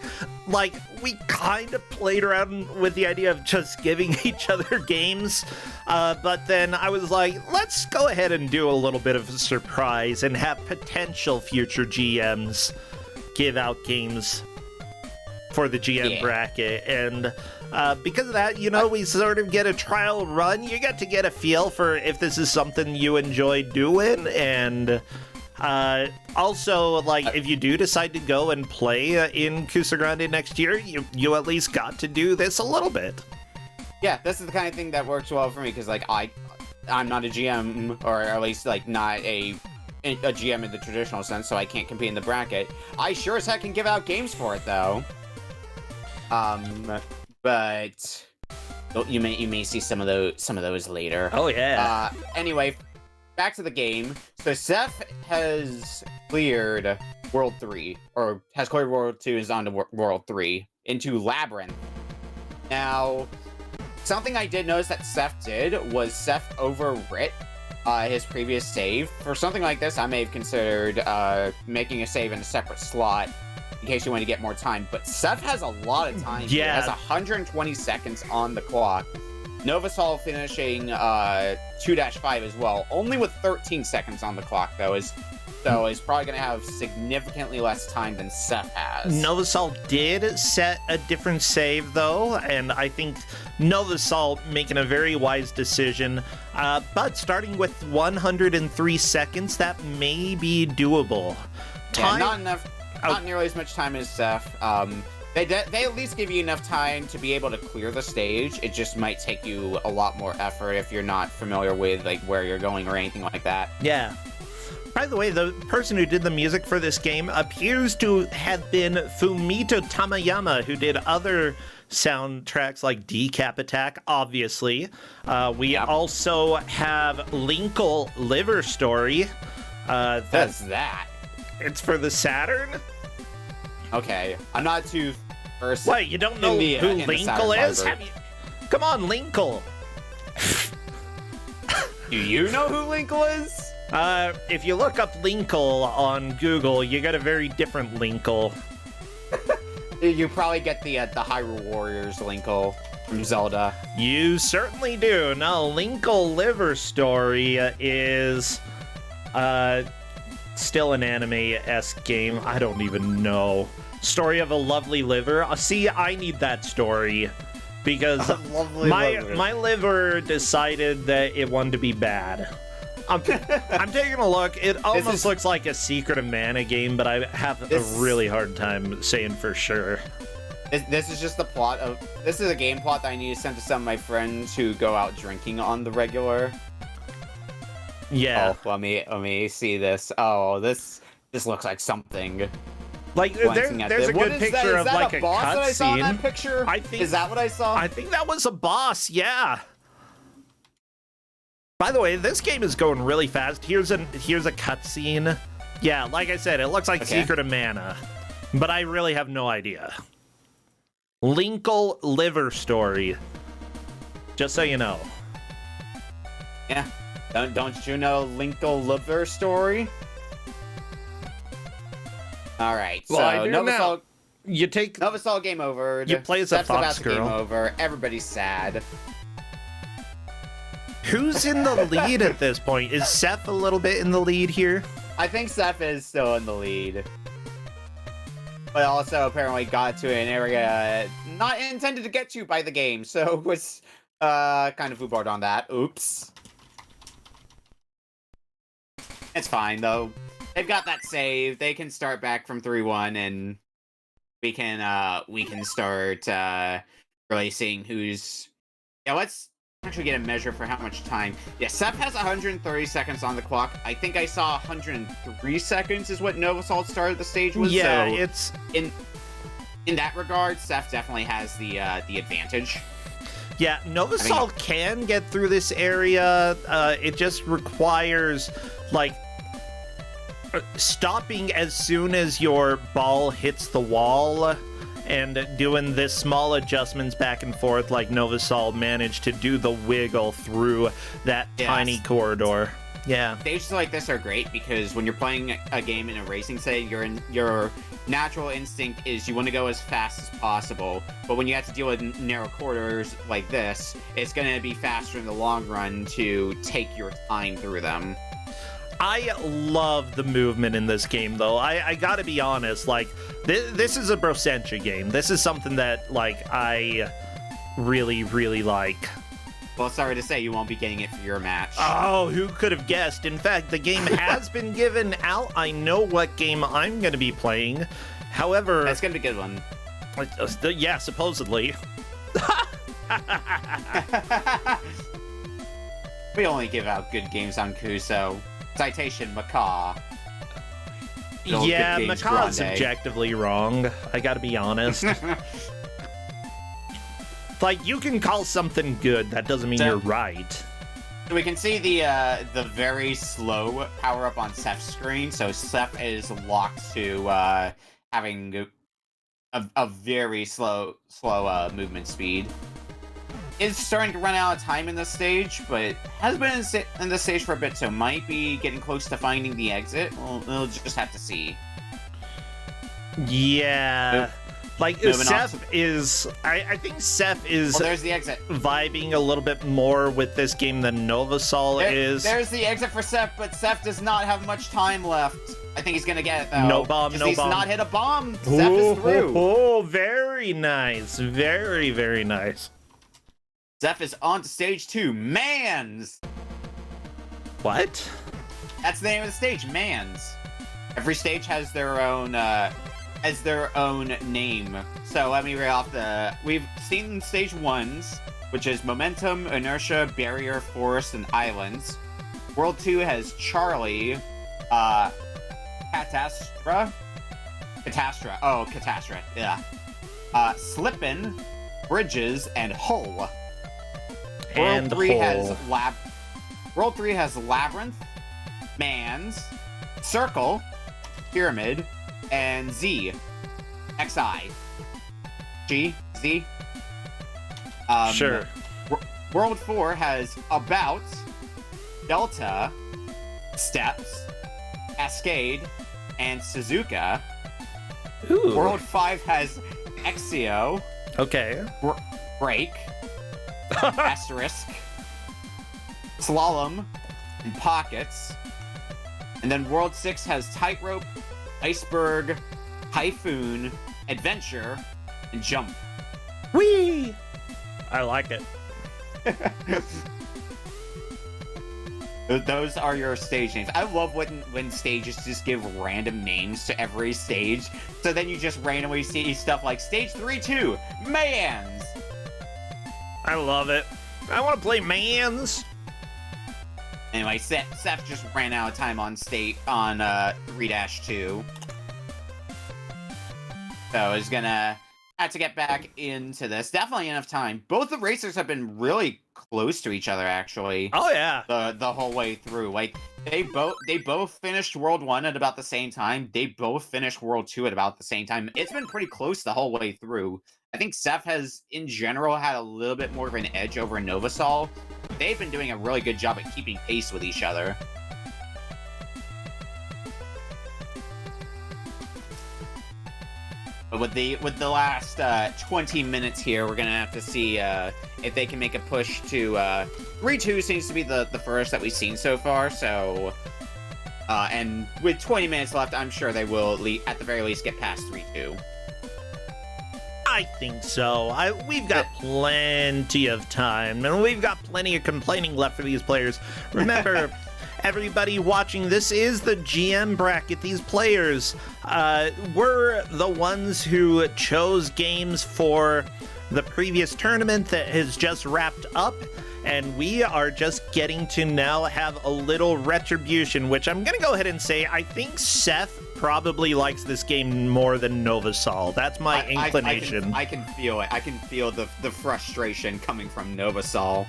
like, we kind of played around with the idea of just giving each other games, but then I was like, let's go ahead and do a little bit of a surprise and have potential future GMs give out games for the GM bracket. And because of that, you know, we sort of get a trial run. You get to get a feel for if this is something you enjoy doing, and also, like, if you do decide to go and play in Kusog7ande next year, you at least got to do this a little bit. Yeah, this is the kind of thing that works well for me, because, like, I'm not a GM, or at least, like, not a GM in the traditional sense, so I can't compete in the bracket. I sure as heck can give out games for it, though. But you may see some of those later. Oh, yeah. Anyway, back to the game. So Seth has cleared World 3, or has cleared World 2 and is on to World 3, into Labyrinth. Now, something I did notice that Seth did was Seth overwrit his previous save. For something like this, I may have considered making a save in a separate slot in case you want to get more time. But Seth has a lot of time. Yeah. He has 120 seconds on the clock. Novasol finishing 2-5 as well, only with 13 seconds on the clock, though, so he's probably going to have significantly less time than Seth has. Novasol did set a different save, though, and I think Novasol making a very wise decision, but starting with 103 seconds, that may be doable. Yeah, not enough, not nearly as much time as Seth. They at least give you enough time to be able to clear the stage. It just might take you a lot more effort if you're not familiar with, like, where you're going or anything like that. Yeah. By the way, the person who did the music for this game appears to have been Fumito Tamayama, who did other soundtracks like Decap Attack, obviously. We also have Lucle Liver Story. What's that? It's for the Saturn? Okay, I'm not too versed. Wait, you don't know who Lucle is? Come on, Lucle. Do you know who Lucle is? If you look up Lucle on Google, you get a very different Lucle. You probably get the Hyrule Warriors Lucle from Zelda. You certainly do. No, Lucle Liver Story is still an anime-esque game. I don't even know. Story of a lovely liver. See, I need that story because my liver decided that it wanted to be bad. I'm taking a look. It almost looks like a Secret of Mana game, but I have a really hard time saying for sure. This is just the plot of... This is a game plot that I need to send to some of my friends who go out drinking on the regular. Yeah. Oh, let me see this. Oh, this looks like something. Like, there's a good picture of, like, a cutscene. That picture? Is that what I saw? I think that was a boss, yeah. By the way, this game is going really fast. Here's a cutscene. Yeah, like I said, it looks like Secret of Mana, but I really have no idea. Lucle Liver Story. Just so you know. Yeah. Don't you know Lucle Liver Story? All right. Well, so I do now. You take Novasol game over. You play as a fox girl. Game over. Everybody's sad. Who's in the lead at this point? Is Seth a little bit in the lead here? I think Seth is still in the lead. But also apparently got to an area not intended to get to by the game, so was kind of foobarred on that. Oops. It's fine though. They've got that save. They can start back from 3-1, and we can start really seeing who's. Yeah, actually get a measure for how much time. Yeah, Seth has 130 seconds on the clock. I think I saw 103 seconds is what Novasalt started the stage with. Yeah, so it's in that regard, Seth definitely has the advantage. Yeah, Novasalt can get through this area. It just requires, like, stopping as soon as your ball hits the wall and doing this small adjustments back and forth like Novasalt managed to do the wiggle through that tiny corridor. Yeah. Stages like this are great because when you're playing a game in a racing setting, your natural instinct is you want to go as fast as possible. But when you have to deal with narrow corridors like this, it's going to be faster in the long run to take your time through them. I love the movement in this game, though. I gotta be honest, like, this is a Brosentia game. This is something that, like, I really, really like. Well, sorry to say, you won't be getting it for your match. Oh, who could have guessed? In fact, the game has been given out. I know what game I'm going to be playing. However... That's going to be a good one. Yeah, supposedly. We only give out good games on Kuso. Citation, Macaw. Yeah, Macaw is objectively wrong. I gotta be honest. Like, you can call something good, that doesn't mean you're right. We can see the very slow power-up on Seth's screen, so Seth is locked to having a very slow movement speed. Is starting to run out of time in this stage, but has been in this stage for a bit, so might be getting close to finding the exit. We'll just have to see. Yeah. Like, Seth is... I think Seth is... Well, there's the exit. Vibing a little bit more with this game than Novasalt is. There's the exit for Seth, but Seth does not have much time left. I think he's gonna get it, though. No bomb, Just no needs bomb. to not hit a bomb. Seth is through. Oh, very nice. Very, very nice. Seth is on to stage 2, Mans! What? That's the name of the stage, Mans. Every stage has their own name. So let me read off we've seen stage 1s, which is Momentum, Inertia, Barrier, Forest, and Islands. World 2 has Charlie, Catastra, yeah. Slippin', Bridges, and Hull. World 3 has Labyrinth, Mans, Circle, Pyramid, and Z. XI. G? Z? Sure. World 4 has About, Delta, Steps, Cascade, and Suzuka. Ooh. World 5 has Exio. Okay. Break. Asterisk. Slalom. And Pockets. And then World 6 has Tightrope, Iceberg, Typhoon, Adventure, and Jump. Whee! I like it. Those are your stage names. I love when stages just give random names to every stage. So then you just randomly see stuff like Stage 3-2, Mans! I love it. I want to play Mans. Anyway, Seth just ran out of time on 3-2. So he's gonna have to get back into this. Definitely enough time. Both the racers have been really close to each other, actually. Oh yeah. The whole way through. Like they both finished World 1 at about the same time. They both finished World 2 at about the same time. It's been pretty close the whole way through. I think Seth has, in general, had a little bit more of an edge over Novasol. They've been doing a really good job at keeping pace with each other. But with the last 20 minutes here, we're gonna have to see if they can make a push to 3-2 seems to be the first that we've seen so far. So, and with 20 minutes left, I'm sure they will at the very least get past 3-2. I think so. We've got plenty of time, and we've got plenty of complaining left for these players. Remember, everybody watching, this is the GM bracket. These players were the ones who chose games for the previous tournament that has just wrapped up, and we are just getting to now have a little retribution, which I'm gonna go ahead and say I think Seth probably likes this game more than Novasol. That's my inclination. I can feel it. I can feel the frustration coming from Novasol.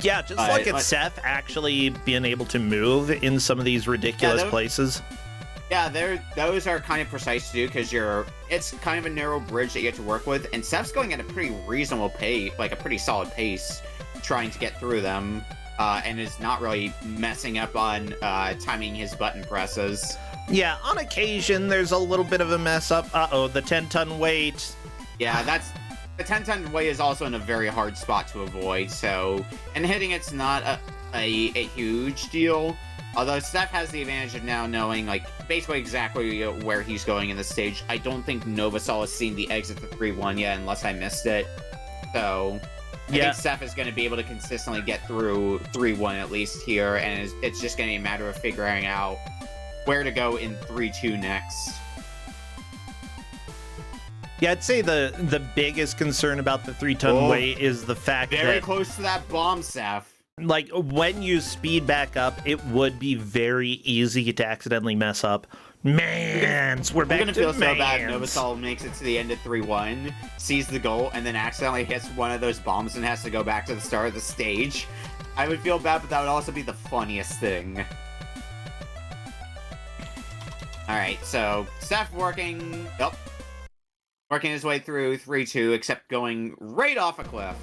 Yeah, just look at Seth actually being able to move in some of these ridiculous places. Yeah, those are kind of precise to do because it's kind of a narrow bridge that you have to work with, and Seth's going at a pretty reasonable pace, like a pretty solid pace, trying to get through them, and is not really messing up on timing his button presses. Yeah, on occasion there's a little bit of a mess up. Uh-oh, the 10-ton weight. Yeah, the 10-ton weight is also in a very hard spot to avoid, so, and hitting it's not a huge deal. Although Seth has the advantage of now knowing, like, basically exactly where he's going in the stage. I don't think Novasol has seen the exit to 3-1 yet, unless I missed it. So, I think Seth is going to be able to consistently get through 3-1 at least here, and it's just going to be a matter of figuring out where to go in 3-2 next. Yeah, I'd say the biggest concern about the 3-ton weight is the fact that... Very close to that bomb, Seth. Like, when you speed back up, it would be very easy to accidentally mess up. Mans! We're back to Mans! We're gonna feel so bad Novasol makes it to the end of 3-1, sees the goal, and then accidentally hits one of those bombs and has to go back to the start of the stage. I would feel bad, but that would also be the funniest thing. Alright, so, Seth working his way through 3-2, except going right off a cliff.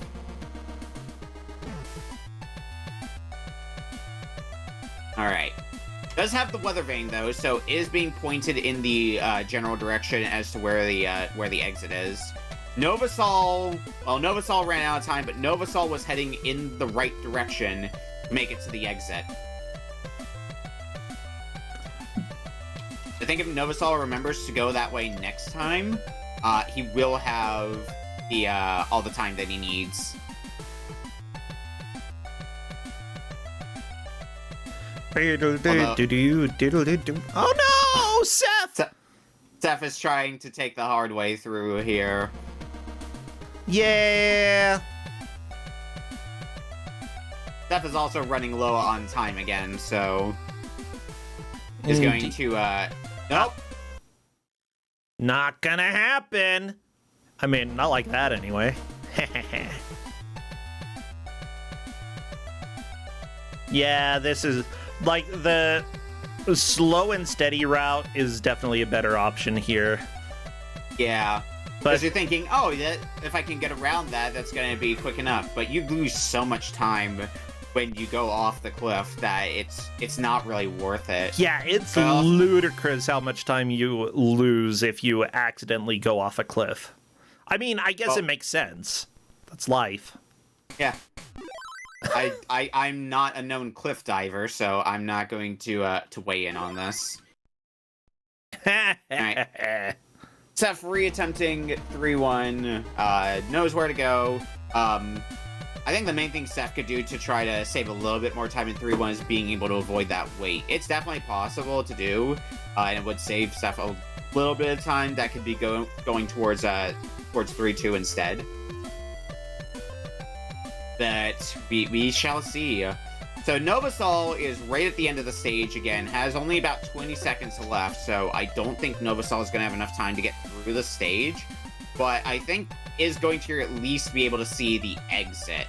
Alright. Does have the weather vane though, so is being pointed in the general direction as to where the exit is. Novasol ran out of time, but Novasol was heading in the right direction to make it to the exit. I think if Novasol remembers to go that way next time, he will have all the time that he needs. Oh no, Seth! Seth is trying to take the hard way through here. Yeah. Seth is also running low on time again, so is going to nope. Not gonna happen. I mean, not like that anyway. Yeah, this is like the slow and steady route is definitely a better option here. Yeah, because you're thinking, oh, if I can get around that, that's going to be quick enough. But you lose so much time when you go off the cliff that it's not really worth it. Yeah, it's ludicrous how much time you lose if you accidentally go off a cliff. I mean, I guess it makes sense. That's life. Yeah. I'm not a known cliff diver, so I'm not going to weigh in on this. Alright. Seth re-attempting 3-1, knows where to go. I think the main thing Seth could do to try to save a little bit more time in 3-1 is being able to avoid that weight. It's definitely possible to do, and it would save Seth a little bit of time that could be going towards 3-2 instead. But we shall see. So Novasol is right at the end of the stage again, has only about 20 seconds left, so I don't think Novasol is going to have enough time to get through the stage, but I think is going to at least be able to see the exit.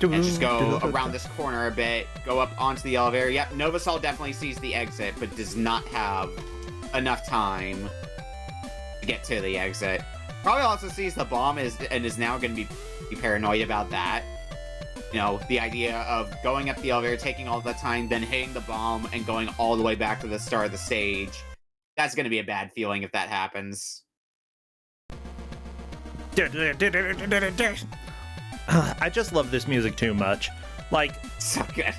And just go around this corner a bit, go up onto the elevator. Yep, Novasol definitely sees the exit, but does not have enough time to get to the exit. Probably also sees the bomb and is now going to be paranoid about that. You know, the idea of going up the elevator, taking all the time, then hitting the bomb and going all the way back to the start of the stage. That's going to be a bad feeling if that happens. I just love this music too much. Like, so good.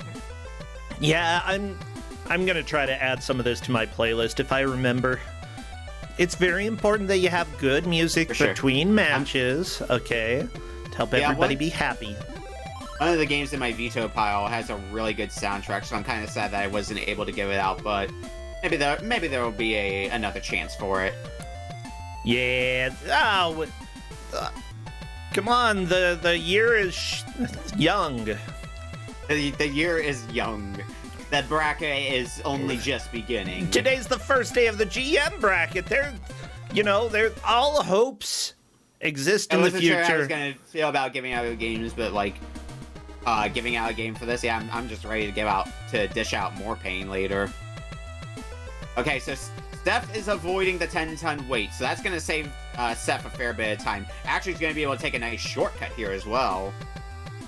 Yeah, I'm going to try to add some of this to my playlist if I remember. It's very important that you have good music between matches, okay? To help everybody be happy. One of the games in my veto pile has a really good soundtrack, so I'm kind of sad that I wasn't able to give it out, but maybe there will be another chance for it. Yeah. Oh, come on. The year is young. The year is young. That bracket is only just beginning. Today's the first day of the GM bracket. All hopes exist in the future. I wasn't sure how I was gonna feel about giving out games, but like, giving out a game for this, yeah, I'm just ready to dish out more pain later. Okay, so Steph is avoiding the 10-ton weight, so that's gonna save Steph a fair bit of time. Actually, he's gonna be able to take a nice shortcut here as well.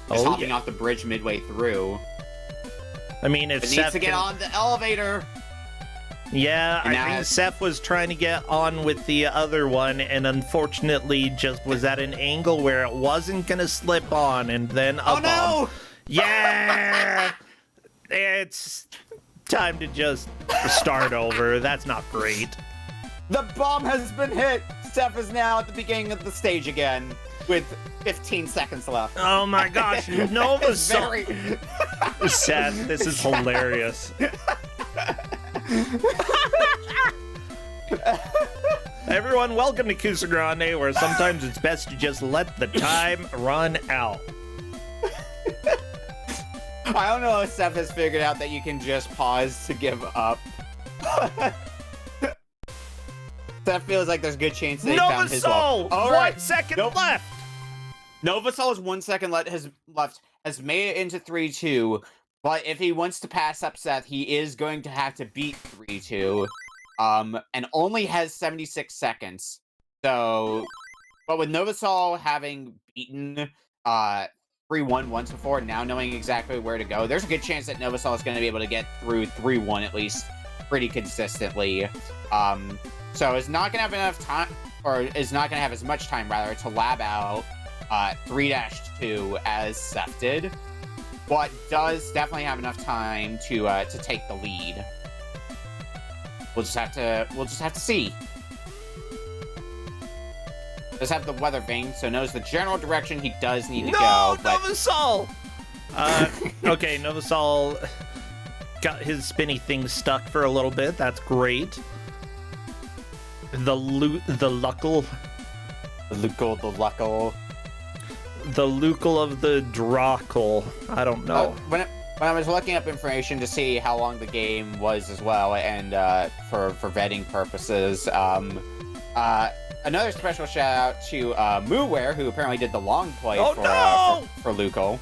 Just hopping off the bridge midway through. I mean, if Seth needs to get on the elevator. Yeah, I think Seth was trying to get on with the other one, and unfortunately just was at an angle where it wasn't going to slip on, and then Oh no! Yeah! It's time to just start over. That's not great. The bomb has been hit! Steph is now at the beginning of the stage again, with 15 seconds left. Oh my gosh, Nova Seth, this is hilarious. Everyone, welcome to Kusog7ande, where sometimes it's best to just let the time run out. I don't know if Steph has figured out that you can just pause to give up. Steph feels like there's a good chance that he found his wall. All right. 1 second left. Novasol is 1 second left, has made it into 3-2. But if he wants to pass up Seth, he is going to have to beat 3-2. And only has 76 seconds. So, but with Novasol having beaten 3-1 once before, now knowing exactly where to go, there's a good chance that Novasol is going to be able to get through 3-1 at least pretty consistently. So is not going to have enough time, or is not going to have as much time, rather, to lab out 3-2 as Seth did. But does definitely have enough time to take the lead. We'll just have to see. Does have the weather vane, so knows the general direction he does need to go. No, Novasol! Okay, Novasol got his spinny thing stuck for a little bit. That's great. The Lucle of the Dracle. I don't know. When I was looking up information to see how long the game was as well, and for vetting purposes, another special shout out to Mooware, who apparently did the long play for Lucle.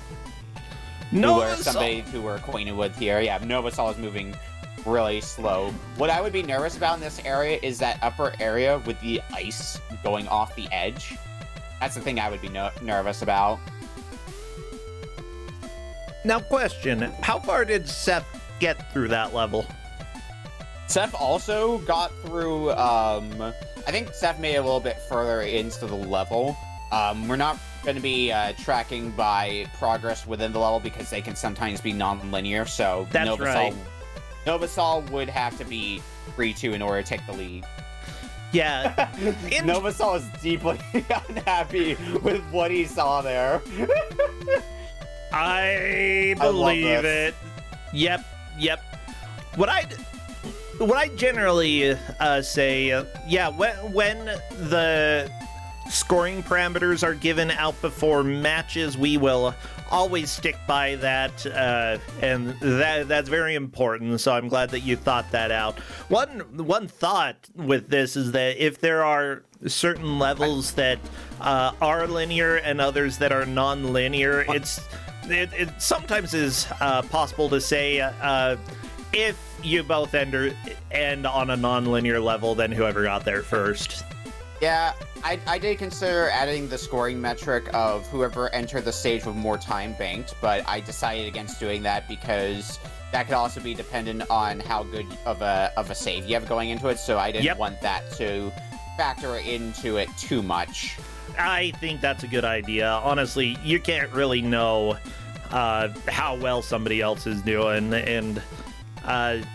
Mooware, somebody who we're acquainted with here. Yeah, Novasol is moving really slow. What I would be nervous about in this area is that upper area with the ice going off the edge. That's the thing I would be nervous about. Now, question: how far did Seth get through that level? Seth also got through. I think Seth made it a little bit further into the level. We're not going to be tracking by progress within the level because they can sometimes be non-linear. So that's right. Novasol would have to be 3-2 in order to take the lead. Yeah. Novasol is deeply unhappy with what he saw there. I believe it. Yep. What I generally say, when the scoring parameters are given out before matches, we will always stick by that, and that's very important, so I'm glad that you thought that out. One thought with this is that if there are certain levels that are linear and others that are non-linear, it sometimes is possible to say if you both end on a non-linear level, then whoever got there first. Yeah, I did consider adding the scoring metric of whoever entered the stage with more time banked, but I decided against doing that because that could also be dependent on how good of a save you have going into it, so I didn't want that to factor into it too much. I think that's a good idea. Honestly, you can't really know how well somebody else is doing, and that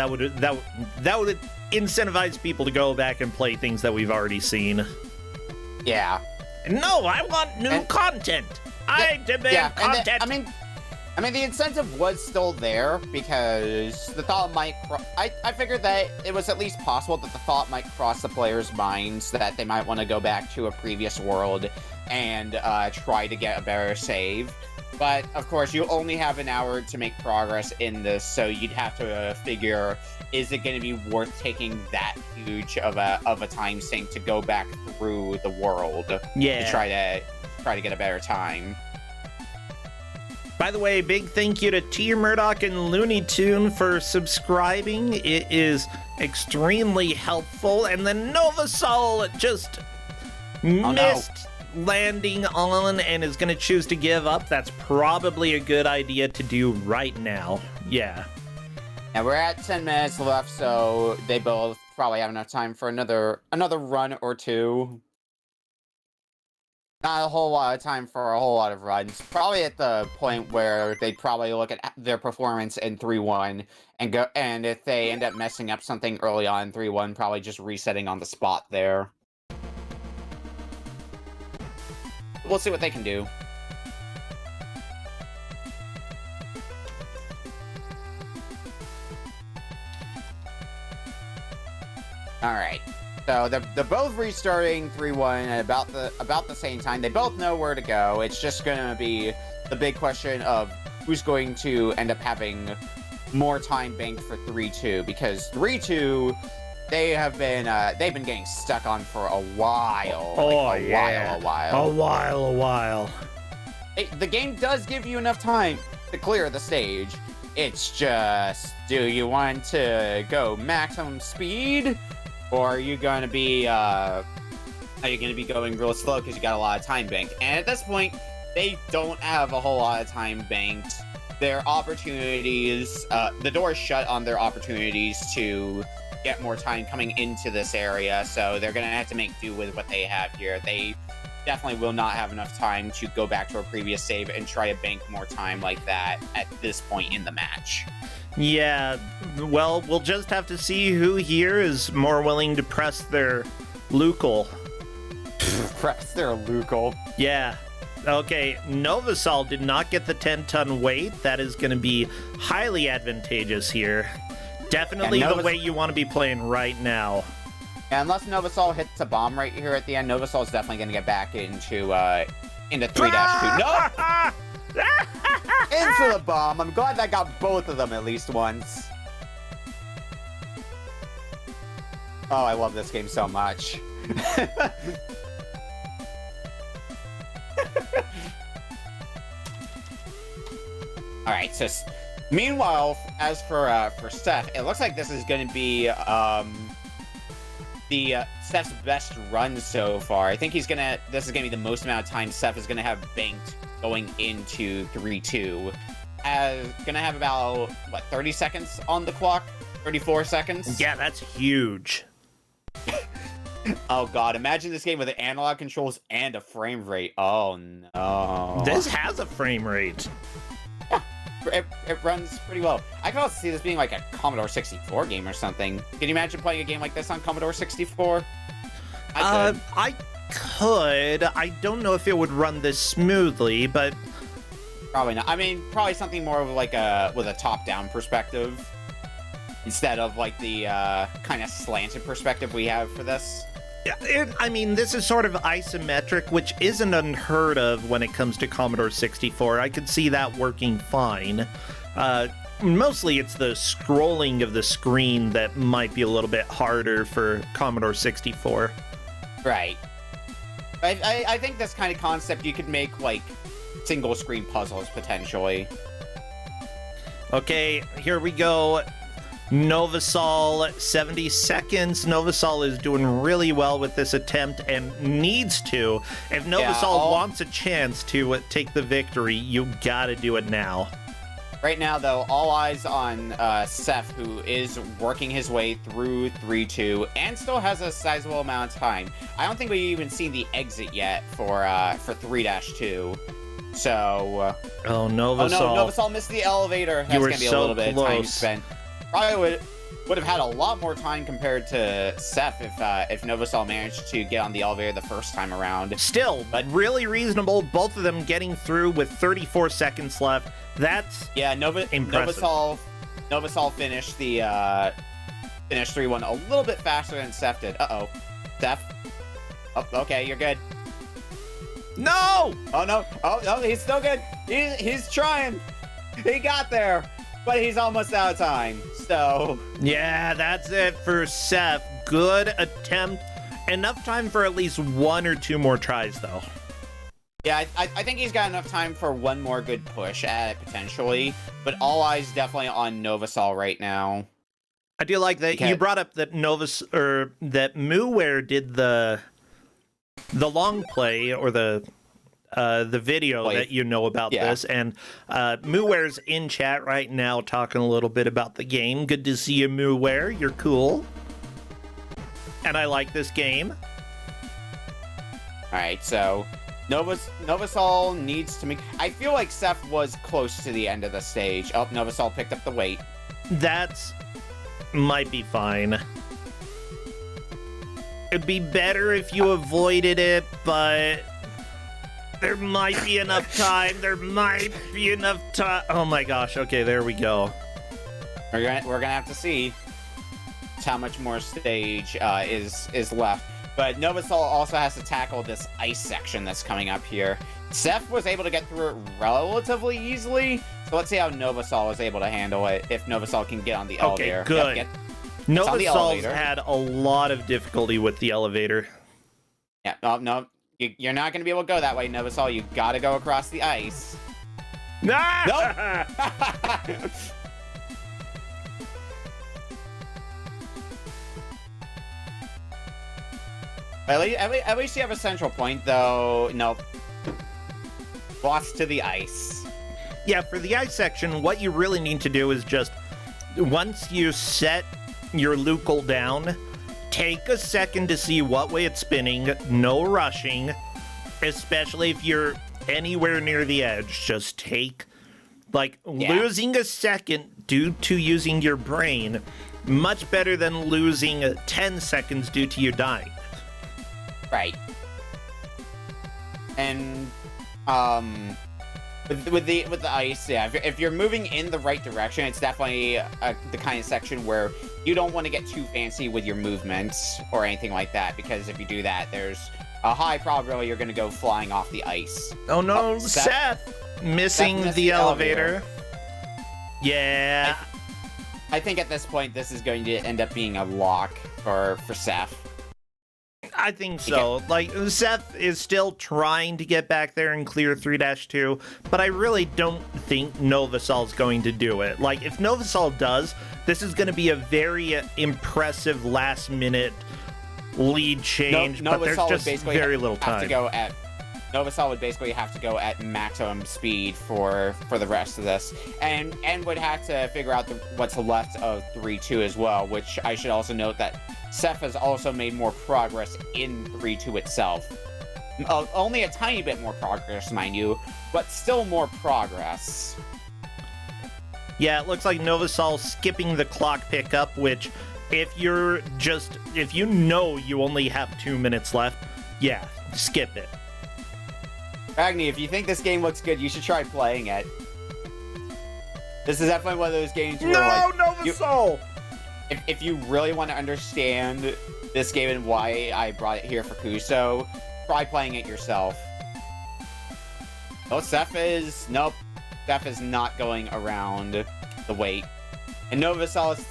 would incentivize people to go back and play things that we've already seen. Yeah. No, I want new content. I demand content. I mean, the incentive was still there because the thought might... I figured that it was at least possible that the thought might cross the players' minds that they might want to go back to a previous world and try to get a better save. But, of course, you only have an hour to make progress in this, so you'd have to figure, is it going to be worth taking that huge of a time sink to go back through the world to try to get a better time? By the way, big thank you to T. Murdoch and Looney Tune for subscribing. It is extremely helpful. And then Novasol just missed landing on and is going to choose to give up. That's probably a good idea to do right now. Yeah. And we're at 10 minutes left, so they both probably have enough time for another run or two. Not a whole lot of time for a whole lot of runs. Probably at the point where they'd probably look at their performance in 3-1 and go. And if they end up messing up something early on in 3-1, probably just resetting on the spot there. We'll see what they can do. All right. So they're both restarting 3-1 at about the same time. They both know where to go. It's just gonna be the big question of who's going to end up having more time banked for 3-2, because 3-2 they've been getting stuck on for a while. A while. The game does give you enough time to clear the stage. It's just, do you want to go maximum speed? Or are you going to be going real slow because you got a lot of time banked? And at this point, they don't have a whole lot of time banked. Their opportunities, the door is shut on their opportunities to get more time coming into this area, so they're going to have to make do with what they have here. They definitely will not have enough time to go back to a previous save and try to bank more time like that at this point in the match. Yeah, well, we'll just have to see who here is more willing to press their Lucle. Press their Lucle? Yeah. Okay, Novasol did not get the 10-ton weight. That is going to be highly advantageous here. Definitely the way you want to be playing right now. Yeah, unless Novasol hits a bomb right here at the end, Novasol is definitely going to get back into 3-2. No! Into the bomb. I'm glad that got both of them at least once. Oh, I love this game so much. Alright, so meanwhile, as for Steph, it looks like this is going to be Steph's best run so far. I think this is going to be the most amount of time Steph is going to have banked going into 3-2. Gonna have about, 30 seconds on the clock? 34 seconds? Yeah, that's huge. Oh god, imagine this game with the analog controls and a frame rate. Oh no. This has a frame rate. Yeah, it runs pretty well. I can also see this being like a Commodore 64 game or something. Can you imagine playing a game like this on Commodore 64? I could. I don't know if it would run this smoothly, but probably not. I mean, probably something more of like with a top-down perspective instead of like the kind of slanted perspective we have for this. Yeah, I mean, this is sort of isometric, which isn't unheard of when it comes to Commodore 64. I could see that working fine. Mostly it's the scrolling of the screen that might be a little bit harder for Commodore 64. Right. I think this kind of concept you could make like single screen puzzles potentially. Okay, here we go. Novasol, 70 seconds. Novasol is doing really well with this attempt and needs to. If Novasol wants a chance to take the victory, you gotta do it now. Right now, though, all eyes on Seth, who is working his way through 3-2 and still has a sizable amount of time. I don't think we've even seen the exit yet for 3-2. So... Oh, Novasol. Oh, no, Novasol missed the elevator. That's going to be a little bit of time spent. Probably would have had a lot more time compared to Seth if Novosol managed to get on the elevator the first time around. Still, but really reasonable. Both of them getting through with 34 seconds left. That's impressive. Novosol finished the finished 3-1 a little bit faster than Seth did. Uh-oh. Seth? Oh, okay, you're good. No! Oh, no. Oh, no, he's still good. He's trying. He got there, but he's almost out of time, so... Yeah, that's it for Seth. Good attempt. Enough time for at least 1 or 2 more tries, though. Yeah, I think he's got emu time for one more good push at it, potentially, but all eyes definitely on Novosol right now. I do like that you brought up that that Mooware did the long play or the video that you know about this, and Mooware's in chat right now talking a little bit about the game. Good to see you, Mooware. You're cool, and I like this game. All right, so Novosol needs to make. I feel like Seth was close to the end of the stage. Oh, Novosol picked up the weight. That's might be fine. It'd be better if you avoided it, but there might be enough time. There might be enough time. Oh my gosh. Okay, there we go. We're gonna have to see how much more stage is left. But Novosol also has to tackle this ice section that's coming up here. Seth was able to get through it relatively easily, so let's see how Novosol is able to handle it, if Novosol can get on the elevator. Okay, good. Novosol's had a lot of difficulty with the elevator. Yeah, no, you're not going to be able to go that way, Novosol. You got to go across the ice. Nah! Nope! At least you have a central point, though. Nope. Lost to the ice. Yeah, for the ice section, what you really need to do is just, once you set your Lucle down, take a second to see what way it's spinning. No rushing, especially if you're anywhere near the edge. Just take, losing a second due to using your brain, much better than losing 10 seconds due to you dying. Right. And with the ice, yeah, if you're moving in the right direction, it's definitely the kind of section where you don't want to get too fancy with your movements or anything like that, because if you do that, there's a high probability you're going to go flying off the ice. Oh no, Seth missing the elevator. Yeah. I think at this point, this is going to end up being a lock for Seth. I think so. Seth is still trying to get back there and clear 3-2, but I really don't think Novosol's going to do it. If Novosol does, this is going to be a very impressive last-minute lead change, but there's just very little time. Novosol would basically have to go at maximum speed for the rest of this, and would have to figure out what's left of 3-2 as well, which I should also note that Seth has also made more progress in 3-2 itself. Only a tiny bit more progress, mind you, but still more progress. Yeah, it looks like Novosol skipping the clock pickup, which if you know you only have 2 minutes left, yeah, skip it. Ragni, if you think this game looks good, you should try playing it. This is definitely one of those games where, Novosol! If you really want to understand this game and why I brought it here for Kuso, try playing it yourself. Oh, Seth is not going around the weight. And sounds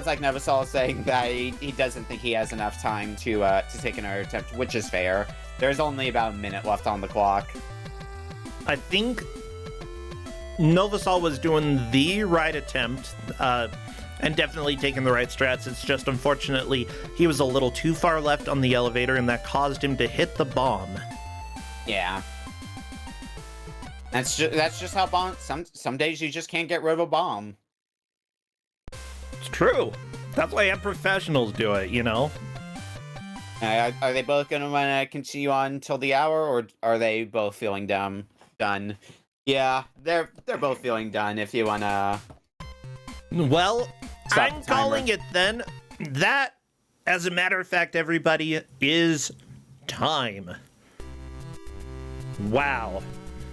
like Novosol is saying that he doesn't think he has enough time to take another attempt, which is fair. There's only about a minute left on the clock. I think Novosol was doing the right attempt, and definitely taking the right strats. It's just, unfortunately, he was a little too far left on the elevator, and that caused him to hit the bomb. Yeah. That's just how bombs... Some days you just can't get rid of a bomb. It's true. That's why professionals do it, you know? Are they both going to want to continue on till the hour, or are they both feeling done? Yeah, they're both feeling done, if you want to... Well, Stop I'm the timer. calling it then. That, as a matter of fact, everybody, is time. Wow.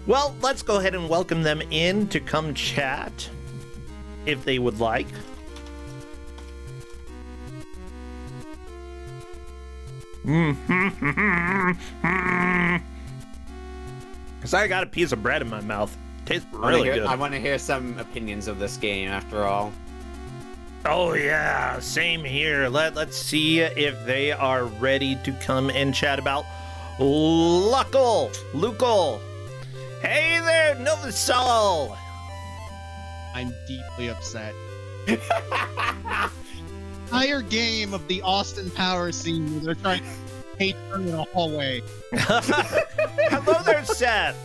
Well, let's go ahead and welcome them in to come chat, if they would like. Because I got a piece of bread in my mouth. Tastes really good. I want to hear some opinions of this game, after all. Oh yeah, same here. Let's see if they are ready to come and chat about Lucle. Hey there, Novasol. I'm deeply upset. Entire game of the Austin Power scene where they're trying to hate her in a hallway. Hello there, Seth.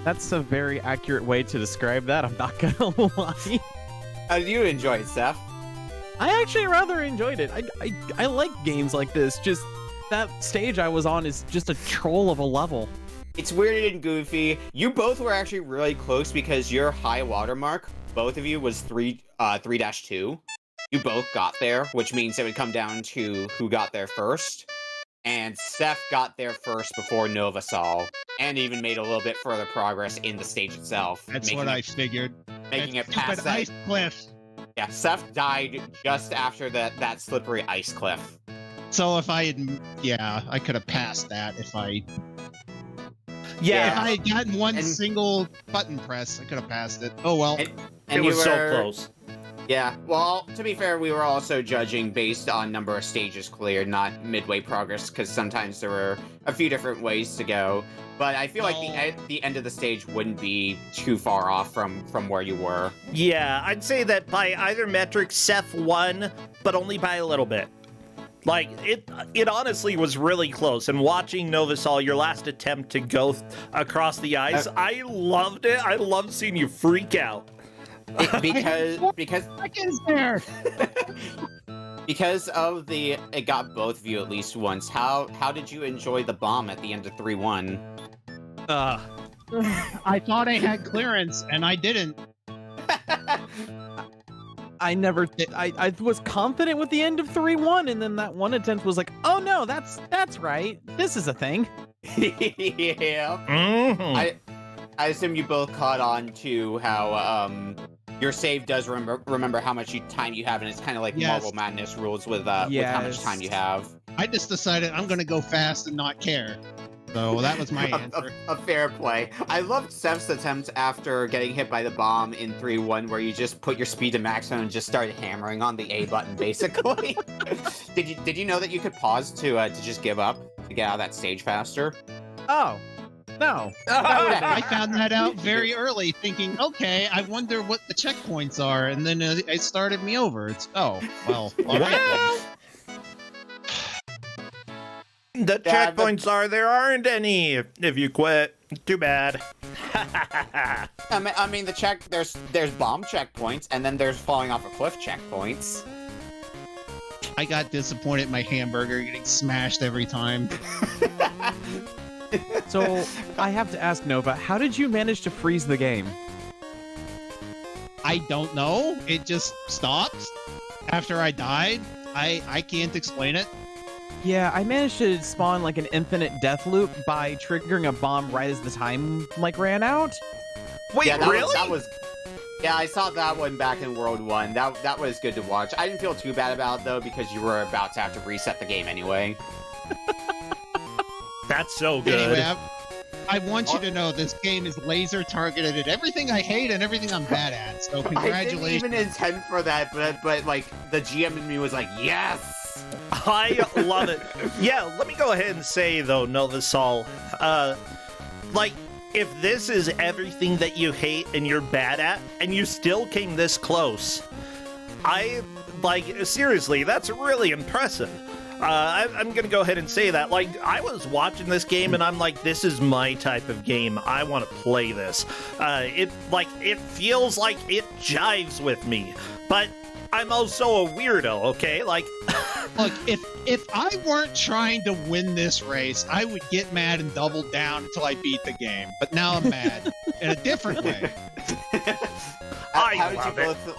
That's a very accurate way to describe that, I'm not gonna lie. How did you enjoy it, Seth? I actually rather enjoyed it. I like games like this. Just that stage I was on is just a troll of a level. It's weird and goofy. You both were actually really close because your high watermark, both of you, was 3-2. You both got there, which means it would come down to who got there first. And Seth got there first before Novasol, and even made a little bit further progress in the stage itself. That's what I figured. Making That it past stupid that. ice cliff. Yeah, Seth died just after that slippery ice cliff. So if I had, I could have passed that if I Yeah, if I had gotten one And- single button press, I could have passed it. Oh well. And it was so close. Yeah, well, to be fair, we were also judging based on number of stages cleared, not midway progress, because sometimes there were a few different ways to go. But I feel like the end of the stage wouldn't be too far off from where you were. Yeah, I'd say that by either metric, Seth won, but only by a little bit. Like, it honestly was really close. And watching Novasol, your last attempt to go across the ice, I loved it. I loved seeing you freak out. Because Seconds there. because of it got both of you at least once. How did you enjoy the bomb at the end of 3-1? I thought I had clearance and I didn't. I never did. I was confident with the end of 3-1, and then that one attempt was like, oh no, that's right. This is a thing. Yeah. Mm-hmm. I assume you both caught on to how your save does remember how much time you have, and it's kind of like Yes. Marble Madness rules with how much time you have. I just decided I'm gonna go fast and not care. So that was my answer. A fair play. I loved Seth's attempt after getting hit by the bomb in 3-1, where you just put your speed to maximum and just started hammering on the A button, basically. Did you know that you could pause to just give up to get out of that stage faster? Oh, no. I found that out very early, thinking, okay, I wonder what the checkpoints are, and then it started me over. It's all right. The Yeah, checkpoints are there aren't any if you quit. Too bad. I mean, there's bomb checkpoints, and then there's falling off a cliff checkpoints. I got disappointed in my hamburger getting smashed every time. So I have to ask Nova, how did you manage to freeze the game? I don't know. It just stopped after I died. I can't explain it. Yeah, I managed to spawn like an infinite death loop by triggering a bomb right as the time ran out. Wait, Yeah, really? Yeah, I saw that one back in World 1. That was good to watch. I didn't feel too bad about it, though, because you were about to have to reset the game anyway. That's so good. Anyway, I want you to know this game is laser targeted at everything I hate and everything I'm bad at. So I didn't congratulations. even intend for that, but like, the GM in me was like, yes! I love it. Yeah, let me go ahead and say, though, Novasol, like, if this is everything that you hate and you're bad at, and you still came this close, seriously, that's really impressive. I'm gonna go ahead and say that. Like, I was watching this game and I'm like, this is my type of game. I want to play this. It feels like it jives with me, but I'm also a weirdo, okay? Like, Look, if I weren't trying to win this race, I would get mad and double down until I beat the game. But now I'm mad in a different way. I How did you love it.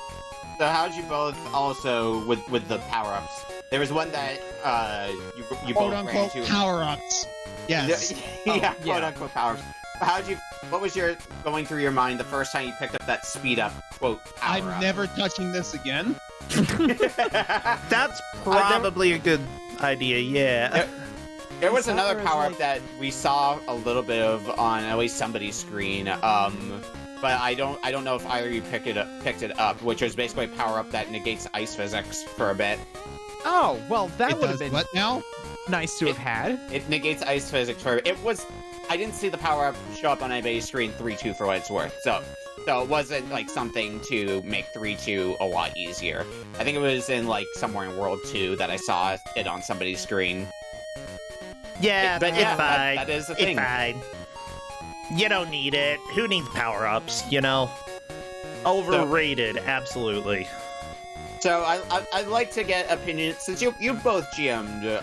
So how'd you both also with the power-ups? There was one that you Quote both unquote ran to. power-ups. Yes. Yeah, Oh, quote unquote power-ups. What was your going through your mind the first time you picked up that speed up quote power-up? I'm never touching this again. That's probably a good idea, yeah. There was another There was, power-up like- that we saw a little bit of on at least somebody's screen. But I don't know if either of you picked it up, which was basically a power-up that negates ice physics for a bit. Oh, well, that It would have does been what now? nice to have had. It negates ice physics for it was. I didn't see the power-up show up on anybody's screen 3-2 for what it's worth. So it wasn't like something to make 3-2 a lot easier. I think it was in like somewhere in World 2 that I saw it on somebody's screen. Yeah, But it's yeah, fine. that is the It's thing. fine. You don't need it. Who needs power-ups, you know? Overrated, absolutely. So I'd like to get opinions since you both GM'd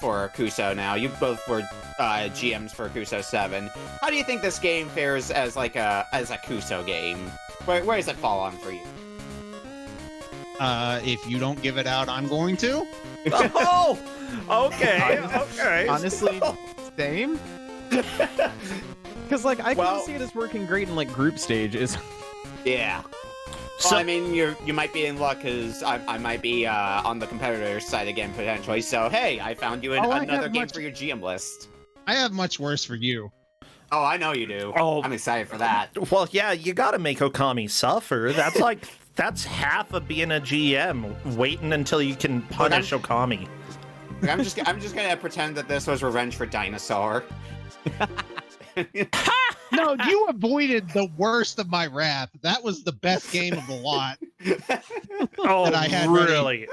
for Kuso now. You both were GMs for Kusog7ande. How do you think this game fares as like a Kuso game? Where does it fall on for you? If you don't give it out, I'm going to. Oh! Okay, okay. Honestly, same. Because, like, I Well- can see it as working great in, like, group stages. Yeah. So- Well, I mean, you might be in luck because I might be on the competitor's side again potentially. So hey, I found you in Oh, I another have game much- for your GM list. I have much worse for you. Oh, I know you do. Oh. I'm excited for that. Well, yeah, you gotta make Okami suffer. That's half of being a GM, waiting until you can punish Okami. I'm just gonna pretend that this was Revenge for Dinosaur. No, you avoided the worst of my wrath. That was the best game of the lot. Oh, That I had ready. really?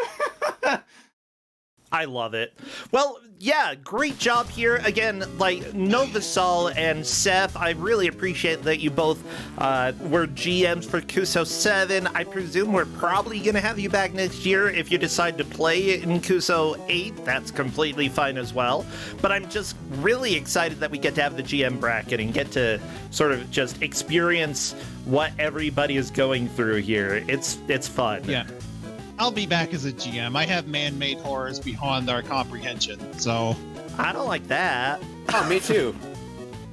I love it. Well, yeah, great job here. Again, like, Novasol and Seth, I really appreciate that you both were GMs for Kusog7ande. I presume we're probably going to have you back next year if you decide to play in Kusog8. That's completely fine as well. But I'm just really excited that we get to have the GM bracket and get to sort of just experience what everybody is going through here. It's fun. Yeah. I'll be back as a GM. I have man-made horrors beyond our comprehension, so... I don't like that. Oh, me too.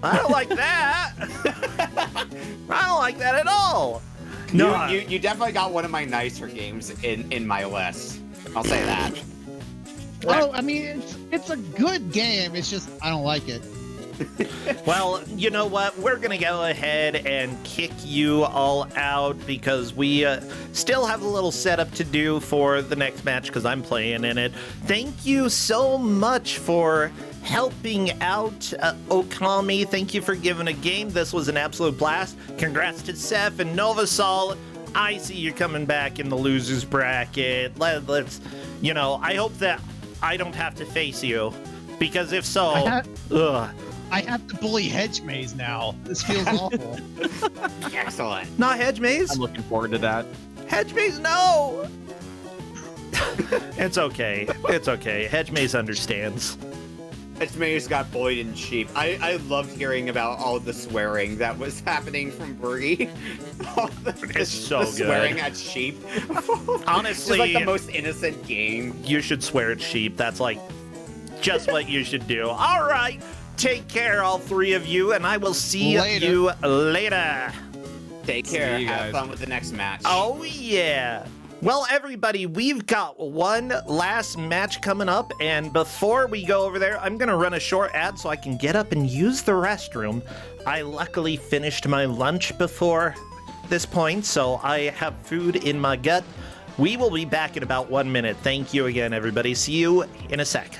I don't like that. I don't like that at all. No, You definitely got one of my nicer games in my list. I'll say that. Oh, I mean, it's a good game. It's just, I don't like it. well, you know what? We're going to go ahead and kick you all out because we still have a little setup to do for the next match because I'm playing in it. Thank you so much for helping out Okami. Thank you for giving a game. This was an absolute blast. Congrats to Seth and Novasol. I see you coming back in the losers bracket. Let's, you know, I hope that I don't have to face you because if so, ugh. I have to bully Hedge Maze now. This feels awful. Excellent. Not Hedge Maze? I'm looking forward to that. Hedge Maze, no! It's okay. It's okay. Hedge Maze understands. It's Mayor's got bullied in sheep. I loved hearing about all the swearing that was happening from Bree. It's so good. Swearing at sheep. Honestly, It's just like the most innocent game. you should swear at sheep. That's like just what you should do. All right. Take care, all three of you, and I will see Later. you later. Take care. you Have guys. fun with the next match. Oh, yeah. Well, everybody, we've got one last match coming up, and before we go over there, I'm going to run a short ad so I can get up and use the restroom. I luckily finished my lunch before this point, so I have food in my gut. We will be back in about 1 minute. Thank you again, everybody. See you in a sec.